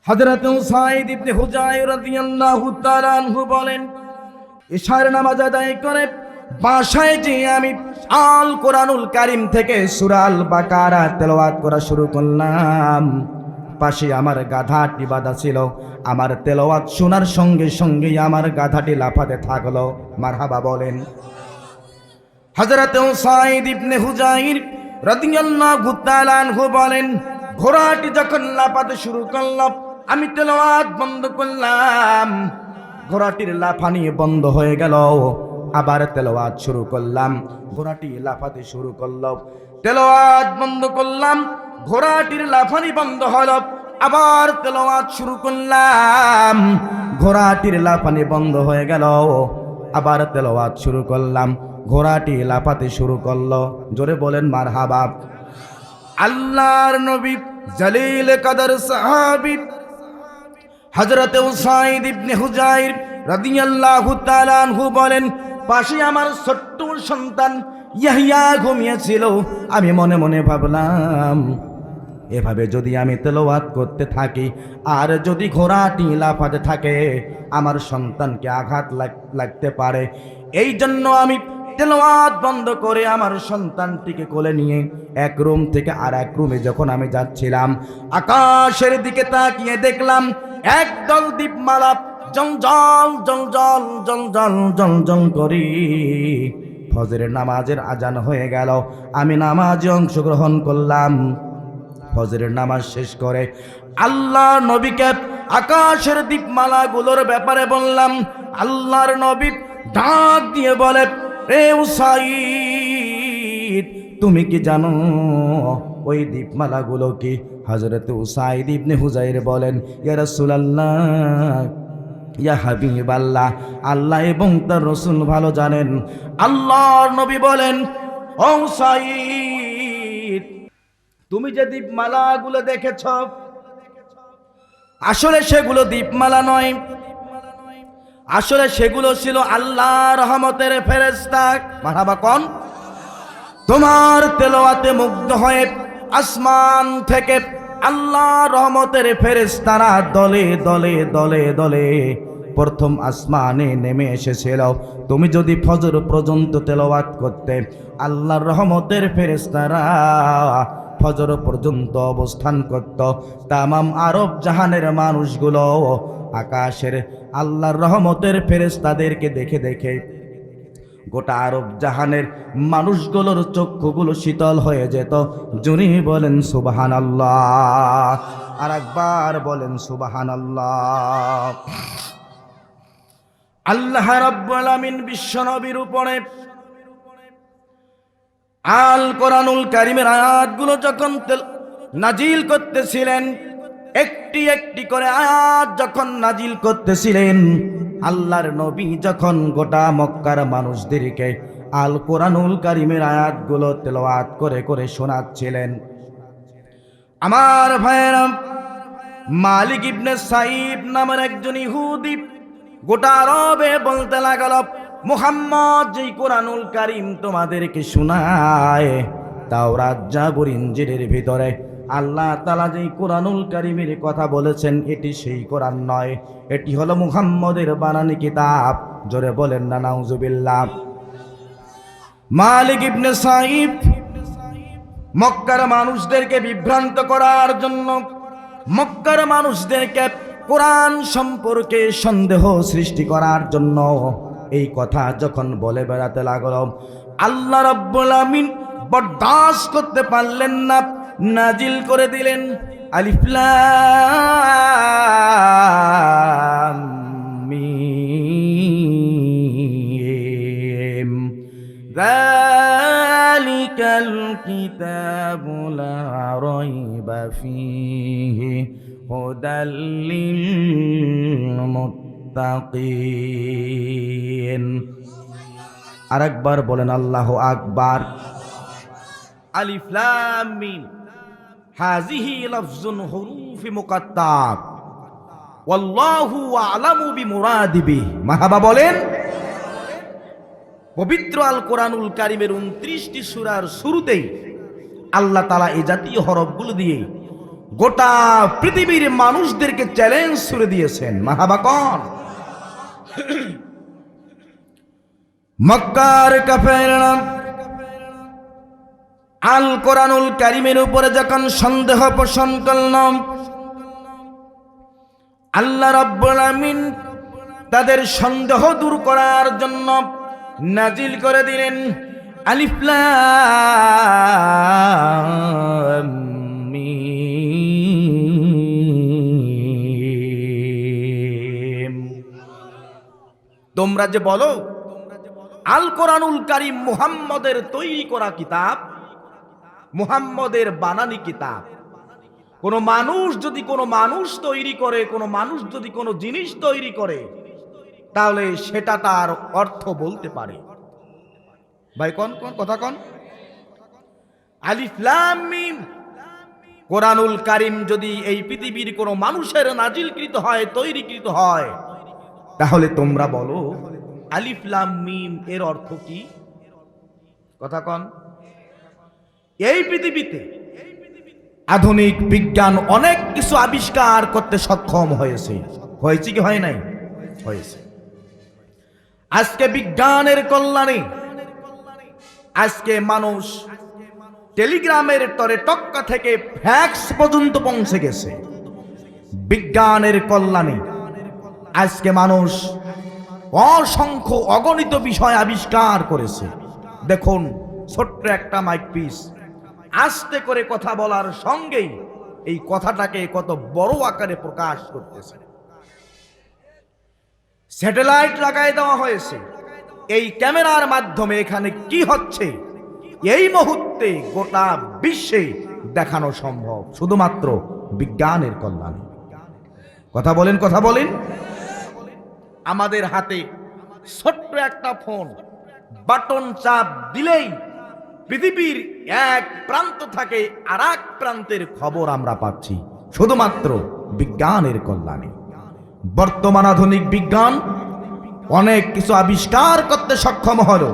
হযরত Usaid ইবনে হুযায়র রাদিয়াল্লাহু তাআলা আনহু বলেন, ইশার নামাজ আদায় করে বাসায় যে আমি আল কোরআনুল কারীম থেকে সূরা আল বাকারা তেলাওয়াত করা শুরু করলাম। পাশে আমার গাধাটি বাঁধা ছিল। আমার তেলাওয়াত শোনার সঙ্গে সঙ্গে আমার গাধাটি লাফাতে থাকলো। মারহাবা বলেন। হযরত উসাইদ ইবনে হুযায়র রাদিয়াল্লাহু তাআলা আনহু বলেন, ঘোড়াটি যখন লাফাতে শুরু করলো, আমি তেলাওয়াত বন্ধ করলাম। ঘোড়াটির লাফানি বন্ধ হয়ে গেল। আবার তেলাওয়াত শুরু করলাম। ঘোড়াটি লাফাতে শুরু করলো। তেলাওয়াত বন্ধ করলাম। ঘোড়াটির লাফানি বন্ধ হলো। আবার তেলাওয়াত শুরু করলাম। ঘোড়াটির লাফানি বন্ধ হয়ে গেল। আবার তেলাওয়াত শুরু করলাম। ঘোড়াটি লাফাতে শুরু করলো। জোরে বলেন মারহাবা। আল্লাহর নবী জলিল কদর সাহাবী হযরত উসাইদ ইবনে হুযায়র রাদিয়াল্লাহু তাআলা আনহু বলেন, পাশে আমার ছোট্ট সন্তান ইয়াহইয়া ঘুমিয়েছিল। আমি মনে মনে ভাবলাম, এভাবে যদি আমি তেলাওয়াত করতে থাকি আর যদি ঘোড়াটি লাফাতে থাকে, আমার সন্তানকে আঘাত লাগতে পারে। এই জন্য আমি তেলাওয়াত বন্ধ করে আমার সন্তানটিকে কোলে নিয়ে এক রুম থেকে আর এক রুমে যখন আমি যাচ্ছিলাম, আকাশের দিকে তাকিয়ে দেখলাম একদল দীপমালা জল জল জল জল জল জল জল করি। ফজরের নামাজের আজান হয়ে গেল। আমি নামাজে অংশগ্রহণ করলাম। ফজরের নামাজ শেষ করে আল্লাহর নবীকে আকাশের দীপমালাগুলোর ব্যাপারে বললাম। আল্লাহর নবী ডাক দিয়ে বলে, রে উসাইদ, তুমি কি জানো ওই দীপমালাগুলো কি? হযরত উসাইদ ইবনে হুযায়র বলেন, ইয়া রাসূলুল্লাহ, ইয়া হাবিবাল্লাহ, আল্লাহ এবং তার রাসূল ভালো জানেন। আল্লাহর নবী বলেন, ও উসাইদ, তুমি যে দীপমালাগুলো দেখেছ, আসলে সেগুলো দীপমালা নয়। আসলে সেগুলো ছিল আল্লাহর রহমতের ফেরেশতা। মারহাবা কোন? তোমার তেলাওয়াতে মুগ্ধ হয়ে আসমান থেকে আল্লাহর রহমতের ফেরেশতারা দলে দলে দলে দলে প্রথম আসমানে নেমে এসেছিল। তুমি যদি ফজর পর্যন্ত তেলাওয়াত করতে, আল্লাহর রহমতের ফেরেশতারা ফজর পর্যন্ত অবস্থান করত। তামাম আরব জাহানের মানুষগুলো আকাশের আল্লাহর রহমতের ফেরেশতাদেরকে দেখে দেখে গোটা আরব জাহানের মানুষগুলোর চক্ষুগুলো শীতল হয়ে যেত। জুনি বলেন সুবহানাল্লাহ, আর একবার বলেন সুবহানাল্লাহ। আল্লাহ রাব্বুল আলামিন বিশ্বনবীর উপরে আল কোরআনুল কারীমের আয়াতগুলো যখন নাজিল করতেছিলেন, একটি একটি করে আয়াত যখন নাজিল করতেছিলেন, আল্লাহর নবী যখন গোটা মক্কার মানুষদেরকে আল কোরআনুল কারীমের আয়াতগুলো তেলাওয়াত করে করে শোনাচ্ছিলেন, আমার ভাইয়েরা, মালিক ইবনে সাইব নামের একজন ইহুদি গোটা আরবে বলতে লাগল, মুহাম্মদ যেই কোরআনুল কারীম তোমাদেরকে শোনায়, তাওরাত জাবুর ইনজিলের ভিতরে আল্লাহ তাআলা যেই কোরআনুল কারীমের কথা বলেছেন, এটি সেই কোরআন নয়, এটি হলো মুহাম্মদের বানানি কিতাব। জোরে বলেন না নাউজুবিল্লাহ। মালিক ইবনে সাইব মক্কার মানুষদেরকে বিভ্রান্ত করার জন্য, মক্কার মানুষদেরকে কোরআন সম্পর্কে সন্দেহ সৃষ্টি করার জন্য এই কথা যখন বলে বেড়াতে লাগলো, আল্লাহ রাব্বুল আমিন বরদাস্ত করতে পারলেন না, নাজিল করে দিলেন আলিফ লাম মিম যালিকাল কিতাবু লা রাইবা ফীহি হুদাল লিল মুত্তাকিন। আরেকবার বলেন আল্লাহু আকবার। আলিফ লাম মিম হাযিহি লাফযুন হুরুফি মুকাত্তাব ওয়াল্লাহু আ'লামু বিমুরাদিহি। মারহাবা বলেন। পবিত্র আল কোরআনুল কারীমের 29টি সূরার শুরুতেই আল্লাহ তাআলা এই জাতীয় হরফগুলো দিয়ে গোটা পৃথিবীর মানুষদেরকে চ্যালেঞ্জ ছুড়ে দিয়েছেন। মারহাবা কোন? মক্কার কাফেররা আল কোরআনুল কারীমের উপরে যখন সন্দেহ পোষণ করল, আল্লাহ রাব্বুল আমিন তাদের সন্দেহ দূর করার জন্য নাজিল করে দিলেন আলিফ লাম মিম। তোমরা যে বলো আল কোরআনুল কারীম মুহাম্মদের তৈরি করা কিতাব, মুহাম্মদের বানানি কিতাব। কোন মানুষ যদি কোনো মানুষ তৈরি করে, কোনো মানুষ যদি কোনো জিনিস তৈরি করে, তাহলে সেটা তার অর্থ বলতে পারে। ভাই কোন কোন কথা কোন? আলিফ লাম মিম। কোরআনুল কারীম যদি এই পৃথিবীর কোনো মানুষের নাজিলকৃত হয়, তৈরিকৃত হয়, তাহলে তোমরা বলো আলিফ লাম মিম এর অর্থ কি? কথা কোন? এই পৃথিবীতে আধুনিক বিজ্ঞান অনেক কিছু আবিষ্কার করতে সক্ষম হয়েছে। হয়েছে কি হয় নাই? হয়েছে। আজকে বিজ্ঞানের কল্যাণে আজকে মানুষ টেলিগ্রামের তরে টক্কা থেকে ফ্যাক্স পর্যন্ত পৌঁছে গেছে। বিজ্ঞানের কল্যাণে আজকে মানুষ অসংখ্য অগণিত বিষয় আবিষ্কার করেছে। দেখুন, ছোট্ট একটা মাইক পিস আস্তে করে কথা বলার সঙ্গেই এই কথাটাকে কত বড় আকারে প্রকাশ করতেছে। স্যাটেলাইট লাগাই দেওয়া হয়েছে। এই ক্যামেরার মাধ্যমে এখানে কি হচ্ছে এই মুহূর্তে গোটা বিশ্বে দেখানো সম্ভব শুধুমাত্র বিজ্ঞানের কল্যাণে। কথা বলেন, কথা বলেন। আমাদের হাতে ছোট্ট একটা ফোন, বাটন চাপ দিলেই পৃথিবীর এক প্রান্ত থেকে আর এক প্রান্তের খবর আমরা পাচ্ছি শুধুমাত্র বিজ্ঞানের কল্যাণে। বর্তমান আধুনিক বিজ্ঞান অনেক কিছু আবিষ্কার করতে সক্ষম হলো।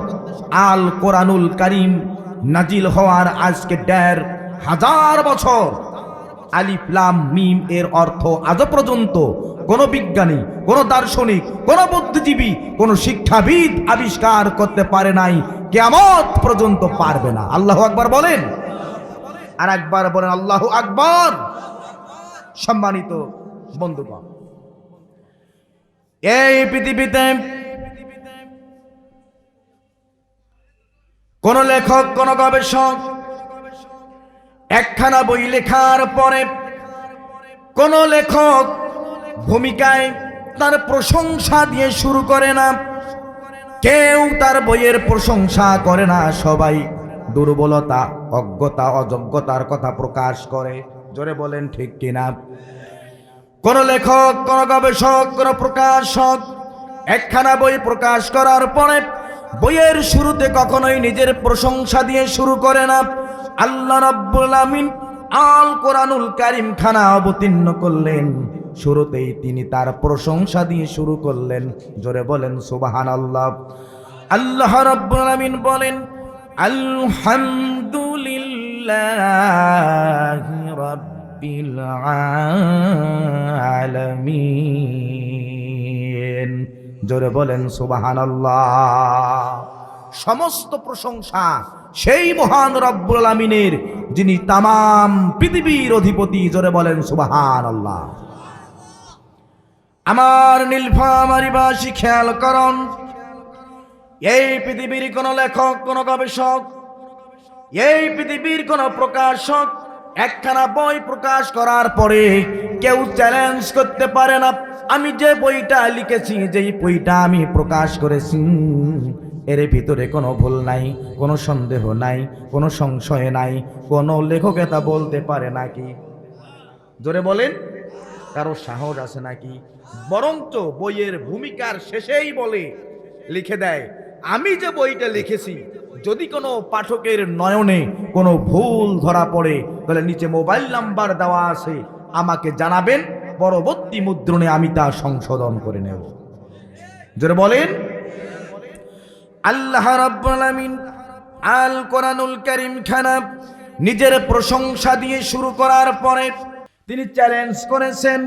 আল কোরআনুল কারীম নাজিল হওয়ার আজকে ১৫০০ বছর। আলিফ লাম মিম এর অর্থ আজ পর্যন্ত কোন বিজ্ঞানী, কোন দার্শনিক, কোন বুদ্ধিজীবী, কোন শিক্ষাবিদ আবিষ্কার করতে পারে নাই, কিয়ামত পর্যন্ত পারবে না। আল্লাহু আকবার বলেন, আর একবার বলেন আল্লাহু আকবার। সম্মানিত বন্ধুগণ, এই পৃথিবীতে কোন লেখক, কোন গবেষক একখানা বই লেখার পরে কোন লেখক ভূমিকায় তার প্রশংসা দিয়ে শুরু করে না। কেউ তার বইয়ের প্রশংসা করে না। সবাই দুর্বলতা, অজ্ঞতা, অযোগ্যতার কথা প্রকাশ করে। জোরে বলেন ঠিক কিনা? কোন লেখক, কোন গবেষক, কোন প্রকাশক একখানা বই প্রকাশ করার পরে বইয়ের শুরুতে কখনোই নিজের প্রশংসা দিয়ে শুরু করে না। আল্লাহ রাব্বুল আমিন আল কোরআনুল কারীম খানা অবতীর্ণ করলেন, শুরুতেই তিনি তার প্রশংসা দিয়ে শুরু করলেন। জোরে বলেন সুবহানাল্লাহ। আল্লাহ রাব্বুল আমিন বলেন আলহামদুলিল্লাহি রাব্বিল আলামিন। জোরে বলেন সুবহানাল্লাহ। সমস্ত প্রশংসা সেই মহান রব্বুল আলামিনের, যিনি তামাম পৃথিবীর অধিপতি। জোরে বলেন সুবহানাল্লাহ। আমার নীলফামারীবাসী খেয়াল করুন, এই পৃথিবীর কোন লেখক, কোন গবেষক, এই পৃথিবীর কোন প্রকাশক একখানা বই প্রকাশ করার পরে কেউ চ্যালেঞ্জ করতে পারে না, আমি যে বইটা লিখেছি, যেই বইটা আমি প্রকাশ করেছি, এর ভিতরে কোনো ভুল নাই, কোনো সন্দেহ নাই, কোনো সংশয় নাই। কোনো লেখক এটা বলতে পারে নাকি? জোরে বলেন, কারো সাহস আছে নাকি? বরঞ্চ বইয়ের ভূমিকার শেষেই বলে, লিখে দেয়, আমি যে বইটা লিখেছি যদি কোনো পাঠকের নয়নে কোনো ভুল ধরা পড়ে তাহলে নিচে মোবাইল নাম্বার দেওয়া আছে, আমাকে জানাবেন, পরবর্তী মুদ্রণে আমি তা সংশোধন করে নেব। জোরে বলেন। আল্লাহ রাব্বুল আমিন আল কোরআনুল কারীম খানা নিজের প্রশংসা দিয়ে শুরু করার পরে তিনি চ্যালেঞ্জ করেছেন,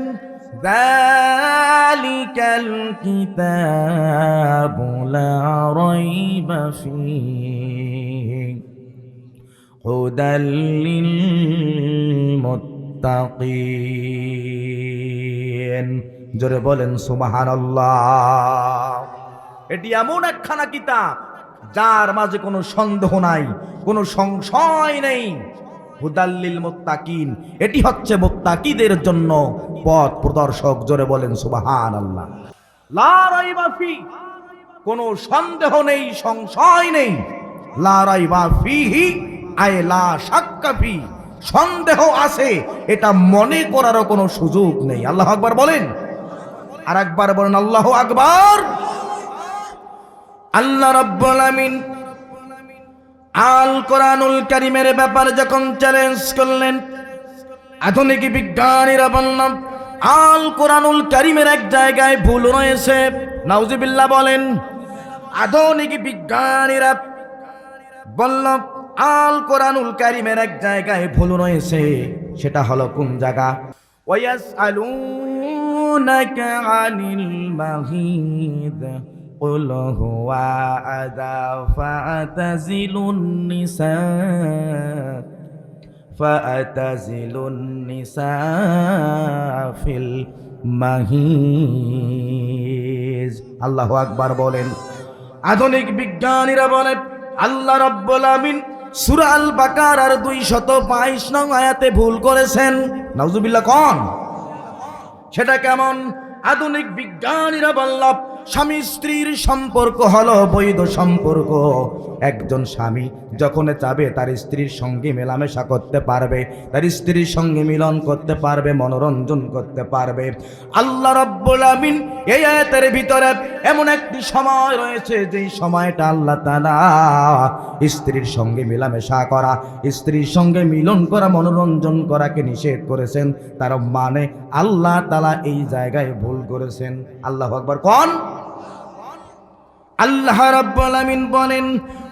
যালিকাল কিতাবু লা রাইবা ফীহি হুদাল লিল মুত্তাকিন। জোরে বলেন সুবহানাল্লাহ। এটি এমন একখানা কিতাব যার মাঝে কোনো সন্দেহ নাই, কোনো সংশয় নেই। হুদাল্লিল মুত্তাকিন, এটি হচ্ছে মুত্তাকিদের জন্য পথ প্রদর্শক। জোরে বলেন সুবহানাল্লাহ। লা রাইবা ফি, কোনো সন্দেহ নেই, সংশয় নেই। লা রাইবা ফিহি আয় লা শাক্কা ফি, সন্দেহ আছে এটা মনে করারও কোনো সুযোগ নেই। আল্লাহু আকবার বলেন, আর একবার বলেন আল্লাহু আকবার। আল্লাহ রাব্বুল আমিন আল কোরআনুল কারীমের ব্যাপারে যখন চ্যালেঞ্জ করলেন, আধুনিক বিজ্ঞানীরা বললেন আল কোরআনুল কারীমের এক জায়গায় ভুল রয়েছে। নাউজুবিল্লাহ বলেন। আধুনিক বিজ্ঞানীরা বলল আল কোরআনুল কারীমের এক জায়গায় ভুল রয়েছে, সেটা হলো কোন জায়গা? ওয়ায়াসআলুনাকা আনিল মাহিদ قل هو أذى فأتزلوا النساء في المهيز। আল্লাহু আকবার বলেন। আধুনিক বিজ্ঞানীরা বলেন আল্লাহ রাব্বুল আমিন সূরা আল বাকারার 222 নং আয়াতে ভুল করেছেন। নাউজুবিল্লাহ কোন? সেটা কেমন? আধুনিক বিজ্ঞানীরা বলল স্বামী স্ত্রীর সম্পর্ক হলো বৈধ সম্পর্ক। একজন স্বামী যখন চাবে তার স্ত্রীর সঙ্গে মেলামেশা করতে পারবে, তার স্ত্রীর সঙ্গে মিলন করতে পারবে, মনোরঞ্জন করতে পারবে। আল্লাহ রাব্বুল আমিন এই আয়াতের ভিতরে এমন একটি সময় রয়েছে যেই সময়টা আল্লাহ তাআলা স্ত্রীর সঙ্গে মেলামেশা করা, স্ত্রীর সঙ্গে মিলন করা, মনোরঞ্জন করাকে নিষেধ করেছেন। তার মানে আল্লাহ তাআলা এই জায়গায় ভুল করেছেন। আল্লাহু আকবার কোন? আল্লাহ রাব্বুল আমিন বলেন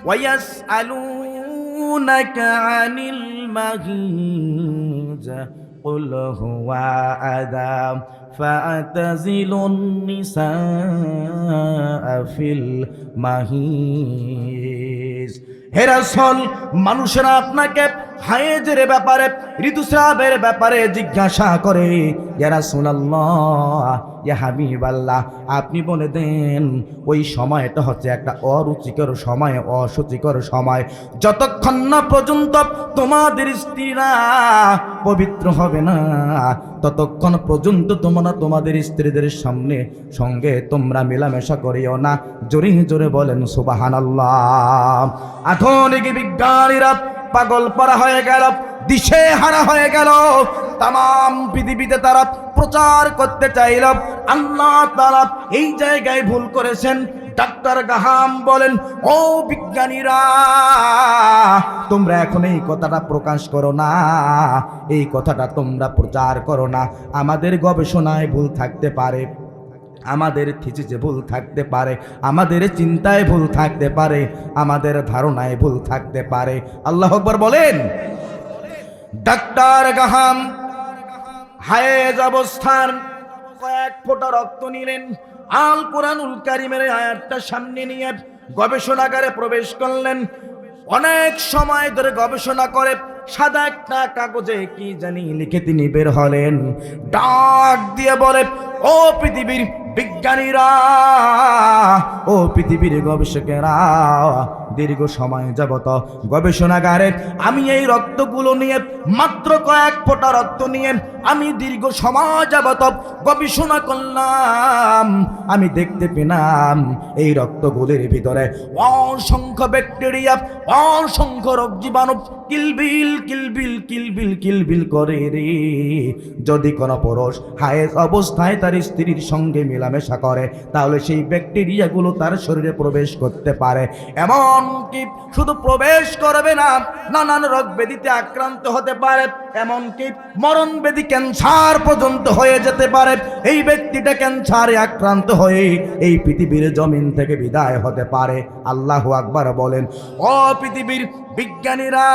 ওয়ায়াসআলুনাকা আনিল মাহিজ কুল হুয়া আযা ফাআতাজিলুন নিসা ফিল মাহিজ। হে রাসূল, মানুষেরা আপনাকে হায়েজের ব্যাপারে, ঋতুস্রাবের ব্যাপারে জিজ্ঞাসা করে। ইয়া রাসূলুল্লাহ, ইয়া হাবিবাল্লাহ, আপনি বলে দেন ওই সময়টা হচ্ছে একটা অরুচিকর সময়, অসুচিকর সময়। যতক্ষণ না পর্যন্ত তোমাদের স্ত্রীরা পবিত্র হবে না, ততক্ষণ পর্যন্ত তোমরা তোমাদের স্ত্রীদের সঙ্গে তোমরা মেলামেশা করিও না। জোরে জোরে বলেন সুবহানাল্লাহ। আধুনিক বিজ্ঞানীরা পাগল পারা হয়ে গেল, দিশে হারা হয়ে গেল। তাম পৃথিবীতে তারা প্রচার করতে চাইল আল্লাহ তাআলা এই জায়গায় ভুল করেছেন। ডাক্তার গাহাম বলেন, ও বিজ্ঞানীরা, তোমরা এখন এই কথাটা প্রকাশ করো না, এই কথাটা তোমরা প্রচার করো না। আমাদের গবেষণায় ভুল থাকতে পারে, আমাদের থিসিসে ভুল থাকতে পারে, আমাদের চিন্তায় ভুল থাকতে পারে, আমাদের ধারণায় ভুল থাকতে পারে। আল্লাহু আকবার বলেন। ডাক্তার গাহাম হায়েজ অবস্থার কয়েক ফোঁটা রক্ত নিলেন, আল কোরআনুল কারীমের আয়াতটা সামনে নিয়ে গবেষণাগারে প্রবেশ করলেন। অনেক সময় ধরে গবেষণা করে সাদা একটা কাগজে কি জানি লিখে তিনি বের হলেন। ডাক দিয়ে বলে, ও পৃথিবীর বিজ্ঞানীরা, ও পৃথিবীর গবেষকেরা, দীর্ঘ সময় যাবত গবেষণাগারে আমি এই রক্তগুলো নিয়ে, মাত্র কয়েক ফোঁটা রক্ত নিয়ে আমি দীর্ঘ সময় যাবত গবেষণা করলাম। আমি দেখতে পেলাম এই রক্তগুলির ভিতরে অসংখ্য ব্যাকটেরিয়া, অসংখ্য রোগ জীবাণু কিলবিল কিলবিল কিলবিল কিলবিল করে রে। যদি কোনো পুরুষ হায়েজ অবস্থায় তার স্ত্রীর সঙ্গে মেলামেশা করে, তাহলে সেই ব্যাকটেরিয়াগুলো তার শরীরে প্রবেশ করতে পারে। এমন এমনকি শুধু প্রবেশ করবে না, নানান রোগ ব্যাধিতে আক্রান্ত হতে পারে, এমনকি মরণ ব্যাধি ক্যান্সার পর্যন্ত হয়ে যেতে পারে। এই ব্যক্তিটা ক্যান্সারে আক্রান্ত হয়ে এই পৃথিবীর জমিন থেকে বিদায় হতে পারে। আল্লাহু আকবার বলেন। ও পৃথিবীর বিজ্ঞানীরা,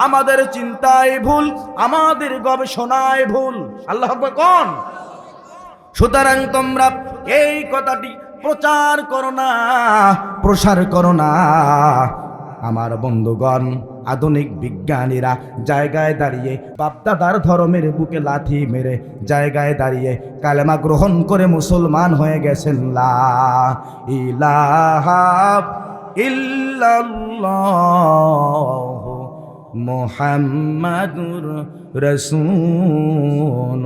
আমাদের চিন্তায় ভুল, আমাদের গবেষণায় ভুল। আল্লাহু আকবার কোন? সুতরাং তোমরা এই কথাটি প্রচার করো না, প্রসার করো না। আমার বন্ধুগণ, আধুনিক বিজ্ঞানীরা জায়গায় দাঁড়িয়ে বাপদাদার ধর্মের বুকে লাথি মেরে জায়গায় দাঁড়িয়ে কালেমা গ্রহণ করে মুসলমান হয়ে গেছেন। লা ইলাহা ইল্লাল্লাহু মুহাম্মাদুর রাসূলুল্লাহ।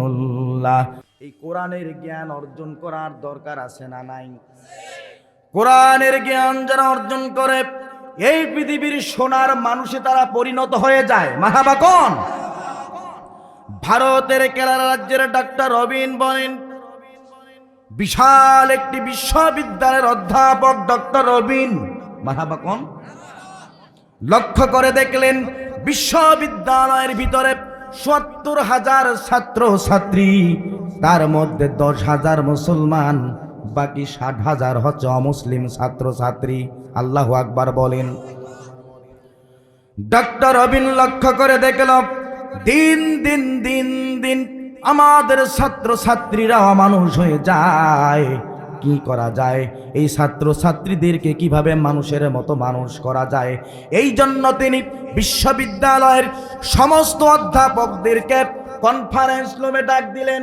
এই কোরআনের জ্ঞান অর্জন করার দরকার আছে না নাই? কোরআনের জ্ঞান যারা অর্জন করে এই পৃথিবীর সোনার মানুষে তারা পরিণত হয়ে যায়। মারহাবা কোন? ভারতের কেরালা রাজ্যের ডাক্তার রবিন বলেন, বিশাল একটি বিশ্ববিদ্যালয়ের অধ্যাপক ডক্টর রবিন, মারহাবা কোন, লক্ষ্য করে দেখলেন বিশ্ববিদ্যালয়ের ভিতরে ৭০,০০০ ছাত্র ছাত্রী, তার মধ্যে ১০,০০০ মুসলমান, বাকি ৬০,০০০ হচ্ছে অমুসলিম ছাত্র ছাত্রী। আল্লাহু আকবার বলেন। ডক্টর রবিন লক্ষ্য করে দেখল দিন দিন দিন দিন আমাদের ছাত্র ছাত্রীরা অমানুষ হয়ে যায়। কি করা যায়? এই ছাত্র ছাত্রীদেরকে কিভাবে মানুষের মতো মানুষ করা যায়? এই জন্য তিনি বিশ্ববিদ্যালয়ের সমস্ত অধ্যাপকদেরকে কনফারেন্স রুমে ডাক দিলেন,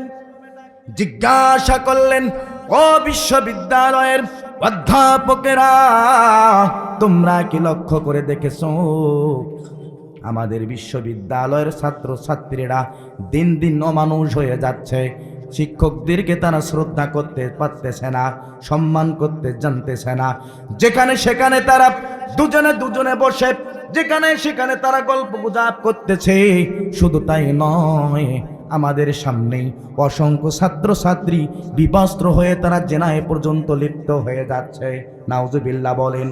জিজ্ঞাসা করলেন, ও বিশ্ববিদ্যালয়ের অধ্যাপকেরা, তোমরা কি লক্ষ্য করে দেখেছো আমাদের বিশ্ববিদ্যালয়ের ছাত্র ছাত্রীরা দিন দিন অমানুষ হয়ে যাচ্ছে? শিক্ষকদেরকে তারা শ্রদ্ধা করতে পারতেছে না, সম্মান করতে জানতেছে না। যেখানে সেখানে তারা দুজনে দুজনে বসে যেখানে সেখানে তারা গল্প গুজব করতেছে। শুধু তাই নয়, আমাদের সামনেই অসংখ্য ছাত্র ছাত্রী বিবস্ত্র হয়ে তারা জেনায় পর্যন্ত লিপ্ত হয়ে যাচ্ছে। নাউজুবিল্লাহ বলেন।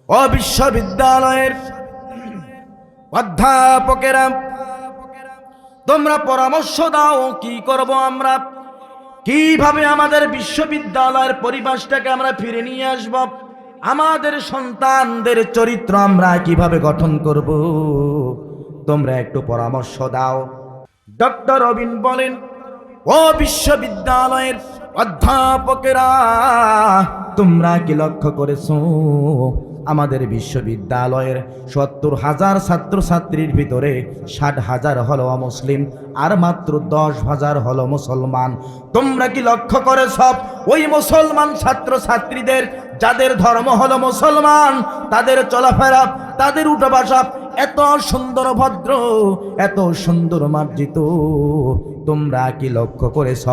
ও বিশ্ববিদ্যালয়ের অধ্যাপকেরা, তোমরা পরামর্শ দাও, কি করব আমরা? কিভাবে আমাদের বিশ্ববিদ্যালয়ের পরিবেশটাকে আমরা ফিরে নিয়ে আসব? আমাদের সন্তানদের চরিত্র আমরা কিভাবে গঠন করব? তোমরা একটু পরামর্শ দাও। ডক্টর রবিন বলেন, ও বিশ্ববিদ্যালয়ের অধ্যাপকেরা, তোমরা কি লক্ষ্য করেছো আমাদের বিশ্ববিদ্যালয়ের ৭০,০০০ ছাত্রছাত্রীর ভিতরে ৬০,০০০ হলো অমুসলিম আর মাত্র ১০,০০০ হলো মুসলমান। তোমরা কি লক্ষ্য করেছ ওই মুসলমান ছাত্রছাত্রীদের, যাদের ধর্ম হলো মুসলমান, তাদের চলাফেরা, তাদের উঠবাসা এত সুন্দর ভদ্র, এত সুন্দর মার্জিত? তোমরা কি লক্ষ্য করেছ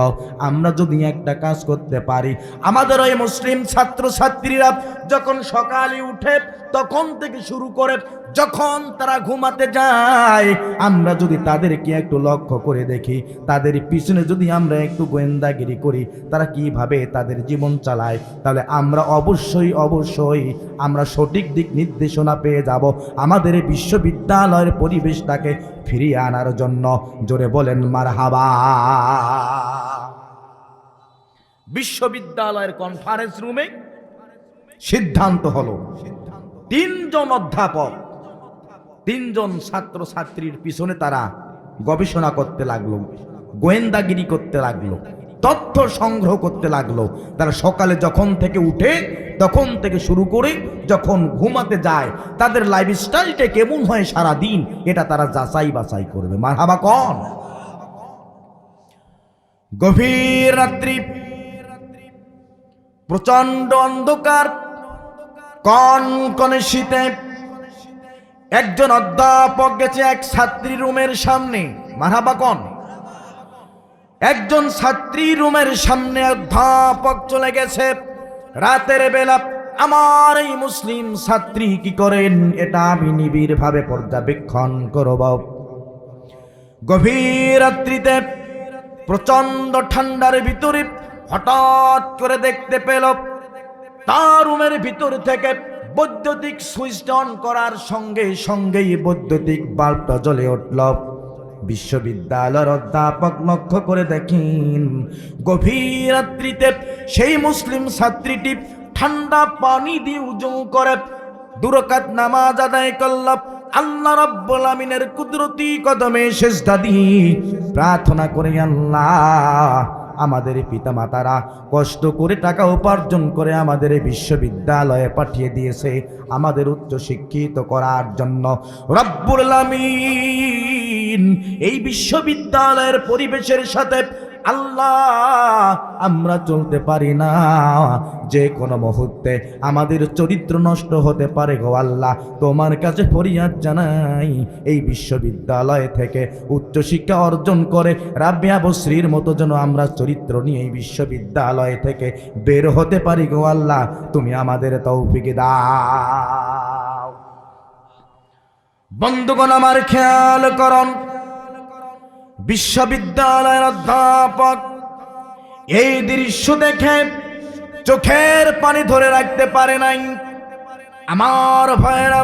আমরা যদি একটা কাজ করতে পারি, আমাদের ওই মুসলিম ছাত্রছাত্রীরা যখন সকালে উঠে তখন থেকে শুরু করে যখন তারা ঘুমাতে যায়, আমরা যদি তাদেরকে একটু লক্ষ্য করে দেখি, তাদের পিছনে যদি আমরা একটু গোয়েন্দাগিরি করি তারা কিভাবে তাদের জীবন চালায়, তাহলে আমরা অবশ্যই আমরা সঠিক দিক নির্দেশনা পেয়ে যাব আমাদের বিশ্ববিদ্যালয়ের পরিবেশটাকে ফিরিয়ে আনার জন্য। জোরে বলেন মারহাবা। বিশ্ববিদ্যালয়ের কনফারেন্স রুমে সিদ্ধান্ত হলো ৩ জন অধ্যাপক ৩ জন ছাত্র ছাত্রীর পিছনে তারা গবেষণা করতে লাগলো, গোয়েন্দাগিরি করতে লাগলো, তথ্য সংগ্রহ করতে লাগলো। তারা সকালে যখন থেকে উঠে তখন থেকে শুরু করে যখন ঘুমাতে যায় তাদের লাইফস্টাইলটা কেমন হয় সারা দিন, এটা তারা যাচাই বাছাই করবে। মারহাবা কোন? গভীর রাত্রি, প্রচন্ড অন্ধকার, কনকনে শীতে একজন অধ্যাপক গেছে এক ছাত্রী রুমের সামনে। মারহাবা কোন? একজন ছাত্রী রুমের সামনে অধ্যাপক চলে গেছে রাতের বেলা। আমার এই মুসলিম ছাত্রী কি করেন এটা আমি নিবিড় ভাবে পর্যবেক্ষণ করব। গভীর রাত্রিতে প্রচন্ড ঠান্ডার ভিতরে হঠাৎ করে দেখতে পেল তার রুমের ভিতর থেকে বৈদ্যুতিক সুইচটা অন করার সঙ্গে সঙ্গেই বৈদ্যুতিক বাল্বটা জ্বলে উঠল। বিশ্ববিদ্যালয়ের অধ্যাপক লক্ষ্য করে দেখেন গভীর রাত্রিতে সেই মুসলিম ছাত্রীটি ঠান্ডা পানি দিয়ে উজু করে 2 রাকাত নামাজ আদায় করল। আল্লাহ রাব্বুল আমিনের কুদরতি কদমে সিজদা দিয়ে প্রার্থনা করে, আল্লাহ আমাদের পিতামাতারা কষ্ট করে টাকা উপার্জন করে আমাদের বিশ্ববিদ্যালয়ে পাঠিয়ে দিয়েছে আমাদের উচ্চ শিক্ষিত করার জন্য। রব্বুল আমিন এই বিশ্ববিদ্যালয়ের পরিবেশের সাথে আল্লাহ আমরা চলতে পারি না, যে কোনো মুহূর্তে আমাদের চরিত্র নষ্ট হতে পারে গো আল্লাহ। তোমার কাছে ফরিয়াদ জানাই এই বিশ্ববিদ্যালয় থেকে উচ্চশিক্ষা অর্জন করে রাবিয়া বসরির মতো যেন আমরা চরিত্র নিয়ে এই বিশ্ববিদ্যালয় থেকে বের হতে পারি গো আল্লাহ, তুমি আমাদের তৌফিক দাও। বন্ধুগণ আমার খেয়াল করুন, বিশ্ববিদ্যালয়ের অধ্যাপক এই দৃশ্য দেখে চোখের পানি ধরে রাখতে পারে নাই। আমার ভাইরা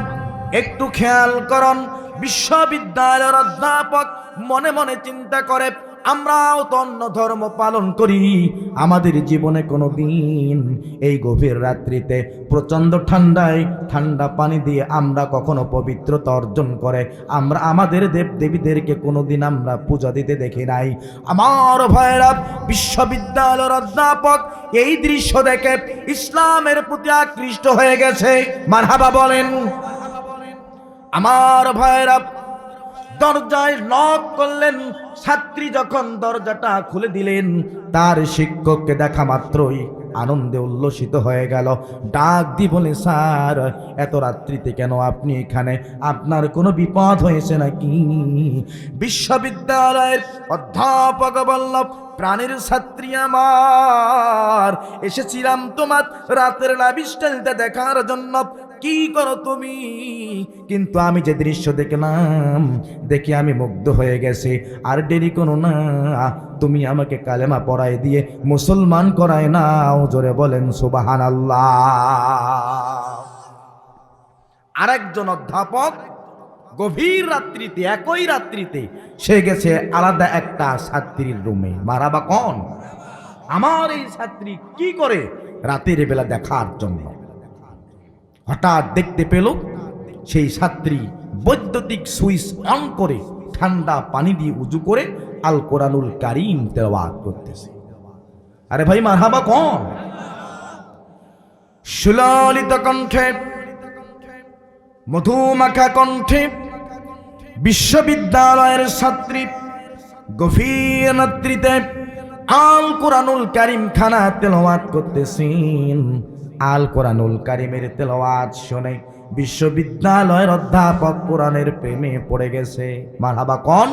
একটু খেয়াল করুন, বিশ্ববিদ্যালয়ের অধ্যাপক মনে মনে চিন্তা করে, আমরাও তো অন্য ধর্ম পালন করি, আমাদের জীবনে কোনো দিন এই গভীর রাত্রিতে প্রচণ্ড ঠান্ডায় ঠান্ডা পানি দিয়ে আমরা কখনো পবিত্রতা অর্জন করে আমরা আমাদের দেব দেবীদেরকে কোনোদিন আমরা পূজা দিতে দেখি নাই। আমার ভাইরা বিশ্ববিদ্যালয়ের অধ্যাপক এই দৃশ্য দেখে ইসলামের প্রতি আকৃষ্ট হয়ে গেছে। মারহাবা বলেন। আমার ভাইরা দরজায় নক করলেন, ছাত্রী যখন দরজাটা খুলে দিলেন তার শিক্ষককে দেখা মাত্রই আনন্দে উল্লসিত হয়ে গেল। ডাক দি বলে, স্যার এত রাত্রিতে কেন আপনি এখানে? আপনার কোনো বিপদ হয়েছে নাকি? বিশ্ববিদ্যালয়ের অধ্যাপক বলল, প্রাণের ছাত্রী আমার, এসেছিলাম তোমার রাতের লাইফস্টাইলটা দেখার জন্য। কি করো তুমি? কিন্তু আমি যে দৃশ্য দেখলাম দেখে আমি মুগ্ধ হয়ে গেছি। আর দেরি করো না, তুমি আমাকে কালেমা পড়াই দিয়ে মুসলমান করায় নাও। জোরে বলেন সুবহানাল্লাহ। আরেকজন অধ্যাপক গভীর রাত্রিতে, একই রাত্রিতে সে গেছে আলাদা একটা ছাত্রীর রুমে। মারাবা কোন? আমার এই ছাত্রী কি করে রাতের বেলা দেখার জন্য। হঠাৎ দেখতে পেল সেই ছাত্রী বৈদ্যুতিক সুইচ অন করে ঠান্ডা পানি দিয়ে উজু করে আল কোরআনুল কারীম তেলাওয়াত করতেছে। আরে ভাই মারহাবা কোন? সুললিত কণ্ঠে, মধুমাখা কণ্ঠে বিশ্ববিদ্যালয়ের ছাত্রী গভীর রাত্রিতে আল কোরআনুল কারীম খানা তেলাওয়াত করতেছেন। আল কোরআনুল কারীমের তেলাওয়াত শুনে বিশ্ববিদ্যালয়ের অধ্যাপক কোরআনের প্রেমে পড়ে গেছে। মারহাবা কোন?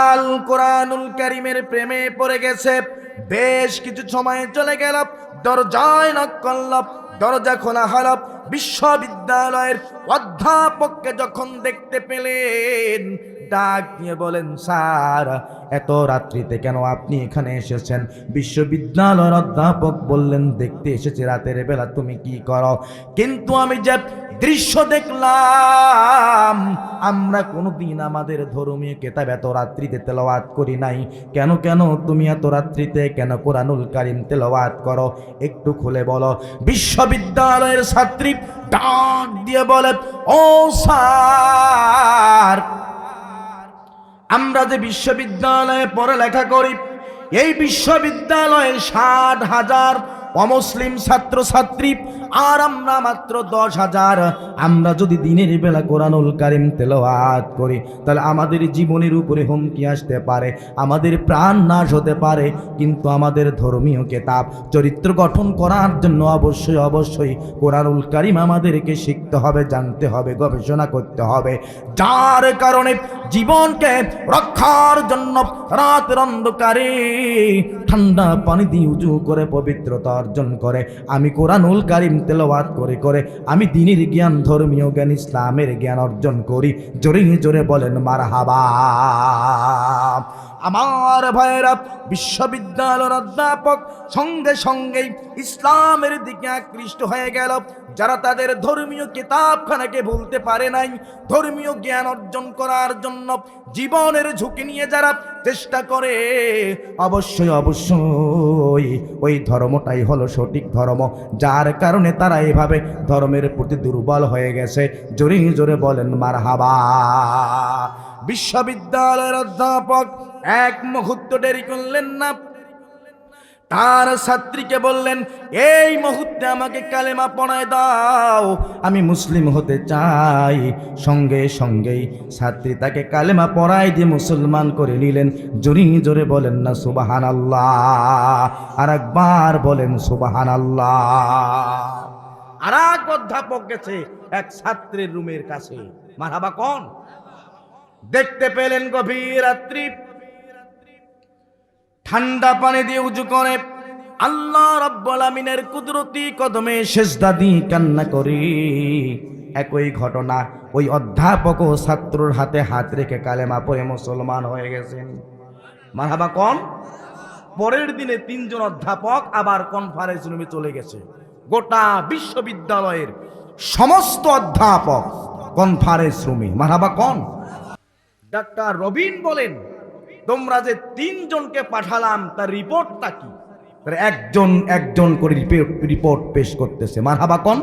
আল কোরআনুল কারীমের প্রেমে পড়ে গেছে। বেশ কিছু সময় চলে গেল, দরজায় নক করল, দরজা খোলা হল। বিশ্ববিদ্যালয়ের অধ্যাপককে যখন দেখতে পেলেন ডাক দিয়ে বলেন, স্যার এত রাত্রিতে কেন আপনি এখানে এসেছেন? বিশ্ববিদ্যালয়ের অধ্যাপক বললেন, দেখতে এসেছি রাতের বেলা তুমি কি করো। কিন্তু আমি যে দৃশ্য দেখলাম, আমরা কোনোদিন আমাদের ধর্মীয় কিতাব এত রাত্রিতে তেলাওয়াত করি নাই। কেন তুমি এত রাত্রিতে কেন কোরআনুল কারীম তেলাওয়াত করো? একটু খুলে বলো। বিশ্ববিদ্যালয়ের ছাত্রী ডাক দিয়ে বলে, ও স্যার, আমরা যে বিশ্ববিদ্যালয়ে পড়ালেখা করি, এই বিশ্ববিদ্যালয়ে 60,000 অমুসলিম ছাত্রছাত্রী, আর আমরা মাত্র 10,000। আমরা যদি দিনের বেলা কোরআনুল কারীম তেলাওয়াত করি তাহলে আমাদের জীবনের উপরে হুমকি আসতে পারে, আমাদের প্রাণ নাশ হতে পারে। কিন্তু আমাদের ধর্মীয় কিতাব চরিত্র গঠন করার জন্য অবশ্যই কোরআনুল কারীম আমাদেরকে শিখতে হবে, জানতে হবে, গবেষণা করতে হবে। যার কারণে জীবনকে রক্ষার জন্য রাতের অন্ধকারে ঠান্ডা পানি দিয়ে উজু করে পবিত্রতা অর্জন করে আমি কোরআনুল কারীম তেলাওয়াত করে করে আমি দ্বীনের জ্ঞান, ধর্মীয় জ্ঞান, ইসলামের জ্ঞান অর্জন করি। জোরে জোরে বলেন মারহাবা। আমার ভাইয়েরা, বিশ্ববিদ্যালয়ের অধ্যাপক সঙ্গে সঙ্গেই ইসলামের দিকে আকৃষ্ট হয়ে গেল। যারা তাদের ধর্মীয় কিতাবখানাকে ভুলতে পারে নাই, ধর্মীয় জ্ঞান অর্জন করার জন্য জীবনের ঝুঁকি নিয়ে যারা চেষ্টা করে, অবশ্যই অবশ্যই ওই ধর্মটাই হলো সঠিক ধর্ম, যার কারণে তারা এভাবে ধর্মের প্রতি দুর্বল হয়ে গেছে। জোরে জোরে বলেন মারহাবা। বিশ্ববিদ্যালয়ের অধ্যাপক এক মুহূর্ত দেরি করলেন না, তার ছাত্রীকে বললেন, এই মুহূর্তে আমাকে কালেমা পড়ায় দাও, আমি মুসলিম হতে চাই। সঙ্গে সঙ্গেই ছাত্রী তাকে কালেমা পড়ায় দিয়ে মুসলমান করে নিলেন। জোরে জোরে বলেন না সুবহানাল্লাহ, আর একবার বলেন সুবহানাল্লাহ। আর এক অধ্যাপক গেছে এক ছাত্রের রুমের কাছে, মারহাবা কোন, দেখতে পেলেন গভীর রাত্রি, ঠান্ডা পানি দিয়ে উজু করে আল্লাহ রাব্বুল আমিনের কুদরতি কদমে সিজদা দিয়ে কান্না করি। একই ঘটনা, ওই অধ্যাপক ও ছাত্রর হাতে হাত রেখে কালেমা পড়ে মুসলমান হয়ে গেছেন। মারহাবা কোন। পরের দিনে তিনজন অধ্যাপক আবার কনফারেন্স রুমে চলে গেছে। গোটা বিশ্ববিদ্যালয়ের সমস্ত অধ্যাপক কনফারেন্স রুমে, মারহাবা কোন। ডাক্তার রবিন বলেন, তোমরা যে তিনজনকে পাঠালাম তার রিপোর্টটা কি? একজন একজন করে রিপোর্ট পেশ করতেছে, মারহাবা কোন।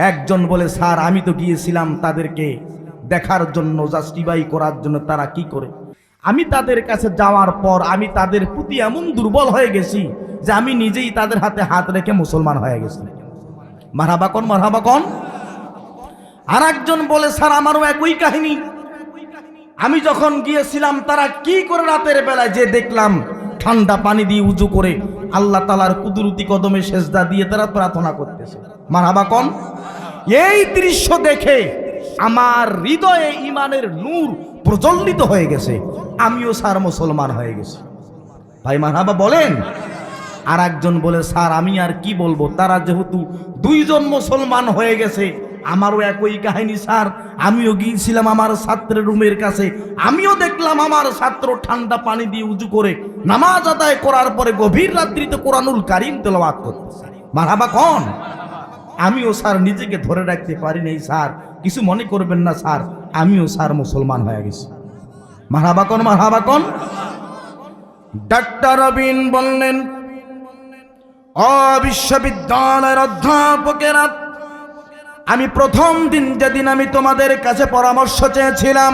একজন বলে, স্যার আমি তো গিয়েছিলাম তাদেরকে দেখার জন্য, জাস্টিফাই করার জন্য তারা কি করে। আমি তাদের কাছে যাওয়ার পর আমি তাদের প্রতি এমন দুর্বল হয়ে গেছি যে আমি নিজেই তাদের হাতে হাত রেখে মুসলমান হয়ে গেছি। মারহাবা কোন, মারহাবা কোন। আর একজন বলে, স্যার আমারও একই কাহিনী, আমি যখন গিয়েছিলাম তারা কি করে রাতের বেলায় যে দেখলাম ঠান্ডা পানি দিয়ে উজু করে আল্লাহ তাআলার কুদরতি কদমে সেজদা দিয়ে তারা প্রার্থনা করতেছে। মারহাবা কোন। এই দৃশ্য দেখে আমার হৃদয়ে ঈমানের নূর প্রজ্বলিত হয়ে গেছে, আমিও স্যার মুসলমান হয়ে গেছি। ভাই মারহাবা বলেন। আর একজন বলে, স্যার আমি আর কি বলবো, তারা যেহেতু দুইজন মুসলমান হয়ে গেছে, আমারও একই কাহিনী স্যার। আমিও গিয়েছিলাম আমার ছাত্রের রুমের কাছে, আমিও দেখলাম আমার ছাত্র ঠান্ডা পানি দিয়ে উজু করে নামাজ আদায় করার পরে গভীর রাত্রিতে কোরআনুল কারীম তেলাওয়াত করতেছে। মারহাবা কোন। আমিও স্যার নিজেকে ধরে রাখতে পারি নাই স্যার, কিছু মনে করবেন না স্যার, আমিও স্যার মুসলমান হয়ে গেছি। মারহাবা কোন, মারহাবা কোন। ডাক্তার রবিন বললেন, ও বিশ্ববিদ্যালয়ের অধ্যাপকেরা, আমি প্রথম দিন যেদিন আমি তোমাদের কাছে পরামর্শ চেয়েছিলাম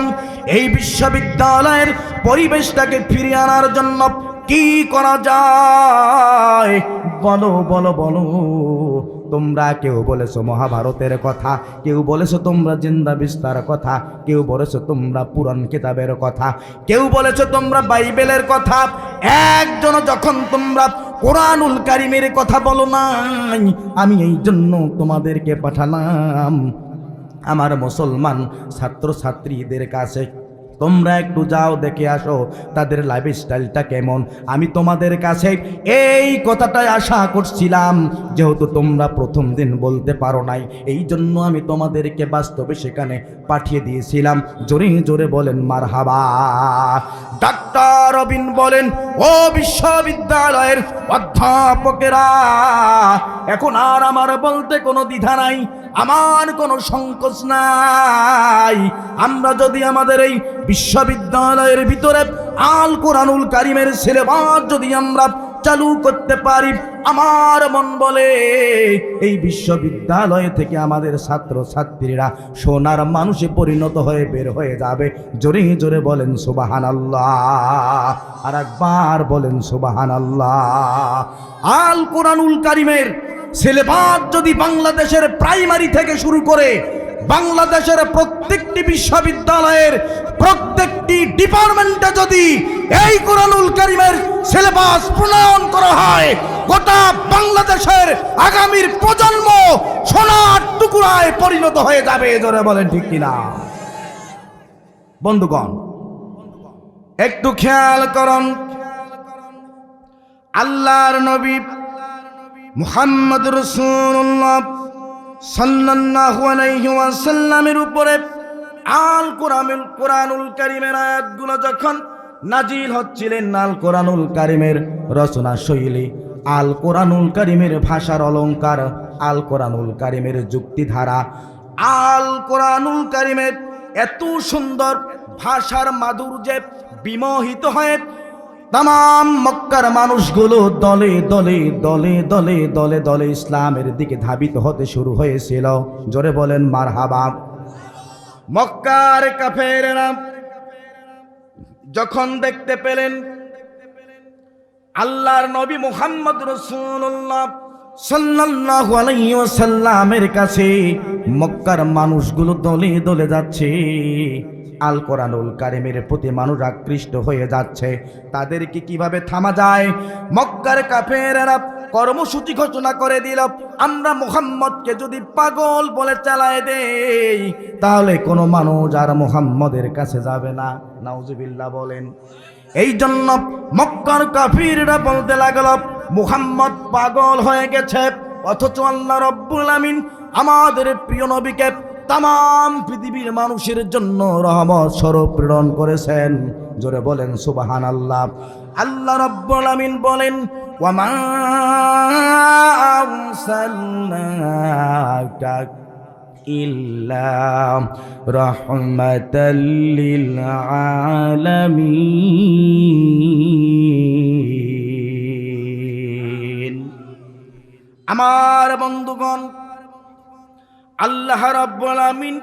এই বিশ্ববিদ্যালয়ের পরিবেশটাকে ফিরিয়ে আনার জন্য কি করা যায়, বলো বলো বলো। তোমরা কেউ বলেছো মহাভারতের কথা, কেউ বলেছো তোমরা জিন্দা বিস্তার কথা, কেউ বলেছো তোমরা পুরাণ কিতাবের কথা, কেউ বলেছো তোমরা বাইবেলের কথা। একজন যখন তোমরা কোরআনুল কারীমের কথা বলো নাই, আমি এই জন্য তোমাদেরকে পাঠালাম আমার মুসলমান ছাত্র ছাত্রীদের কাছে। তোমরা একটু যাও, দেখে আসো তাদের লাইফস্টাইলটা কেমন। আমি তোমাদের কাছে এই কথাটাই আশা করছিলাম, যেহেতু তোমরা প্রথম দিন বলতে পারো নাই, এই জন্য আমি তোমাদেরকে বাস্তবে সেখানে পাঠিয়ে দিয়েছিলাম। জোরে জোরে বলেন মারহাবা। ডাক্তার রবিন বলেন, ও বিশ্ববিদ্যালয়ের অধ্যাপকেরা, এখন আর আমার বলতে কোনো দ্বিধা নাই, আমার কোনো সংকোচ নাই। আমরা যদি আমাদের এই বিশ্ববিদ্যালয়ের ভিতরে আল কোরআনুল কারীমের সিলেবাস যদি আমরা চালু করতে পারি, আমার মন বলে এই বিশ্ববিদ্যালয় থেকে আমাদের ছাত্র ছাত্রীরা সোনার মানুষে পরিণত হয়ে বের হয়ে যাবে। জোরে জোরে বলেন সুবহানাল্লাহ, আর একবার বলেন সুবহানাল্লাহ। আল কোরআনুল কারীমের সিলেবাস যদি বাংলাদেশের প্রাইমারি থেকে শুরু করে বাংলাদেশের প্রত্যেকটি বিশ্ববিদ্যালয়ের প্রত্যেকটি ডিপার্টমেন্টে যদি এই কোরআনুল কারীমের সিলেবাস প্রণয়ন করা হয়, গোটা বাংলাদেশের আগামীর প্রজন্ম সোনার টুকরায় পরিণত হয়ে যাবে। জোরে বলেন ঠিক কিনা। বন্ধুগণ, একটু খেয়াল করুন, আল্লাহর নবী মুহাম্মদ রাসূলুল্লাহ সাল্লাল্লাহু আলাইহি ওয়াসাল্লামের উপরে আল কোরআনুল কারীমের আয়াতগুলো যখন নাজিল হচ্ছিলেন আল কোরআনুল কারিমের রচনা শৈলী, আল কোরআনুল কারিমের ভাষার অলংকার, আল কোরআনুল কারিমের যুক্তিধারা, আল কোরআনুল কারিমের এত সুন্দর ভাষার মাধুর্যে বিমোহিত হয়ে তাম মক্কার মানুষগুলো দলে দলে দলে দলে দলে দলে ইসলামের দিকে ধাবিত হতে শুরু হয়েছিল। জোরে বলেন মারহাবা। মক্কার কাফেররা যখন দেখতে পেলেন আল্লাহর নবী মুহাম্মদ রাসূলুল্লাহ সাল্লাল্লাহু আলাইহি ওয়াসাল্লামের কাছে মক্কার মানুষগুলো দলে দলে যাচ্ছে, আল কোরআনুল কারিমের প্রতি মানুষ আকৃষ্ট হয়ে যাচ্ছে, তাদেরকে কিভাবে থামা যায়? মক্কার কাফেররা কর্মসূচি ঘোষণা করে দিল, আমরা মুহাম্মদকে যদি পাগল বলে চালায় দেই তাহলে কোনো মানুষ আর মুহাম্মদের কাছে যাবে না। নাউজুবিল্লাহ বলেন। এই জন্য মক্কার কাফিররা বলতে লাগলো মুহাম্মদ পাগল হয়ে গেছে, অথচ আল্লাহ রাব্বুল আমিন আমাদের প্রিয় নবীকে তাম পৃথিবীর মানুষের জন্য রহমত স্বরূপ প্রেরণ করেছেন। জোরে বলেন সুবহানাল্লাহ। আল্লাহ রাব্বুল আমিন বলেন ওয়ামা আরসালনাকা ইল্লা রাহমাতাল লিল আলামিন। আমার বন্ধুগণ, আল্লাহ রাব্বুল আমিন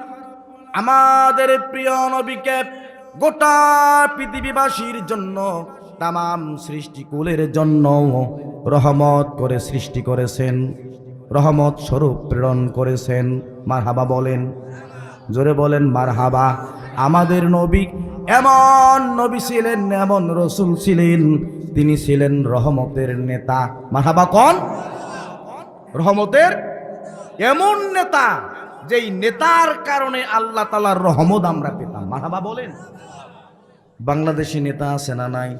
আমাদের প্রিয় নবীকে গোটা পৃথিবীবাসীর জন্য, তাম সৃষ্টিকুলের জন্য রহমত করে সৃষ্টি করেছেন, রহমত স্বরূপ প্রেরণ করেছেন। মারহাবা বলেন, জোরে বলেন মারহাবা। আমাদের নবী এমন নবী ছিলেন, এমন রসুল ছিলেন, তিনি ছিলেন রহমতের নেতা। মারহাবা কোন? রহমতের এমন নেতা, যেই নেতার কারণে আল্লাহ তাআলার রহমত আমরা পেতাম। মারহাবা বলেন। বাংলাদেশি নেতা আছে না নাই?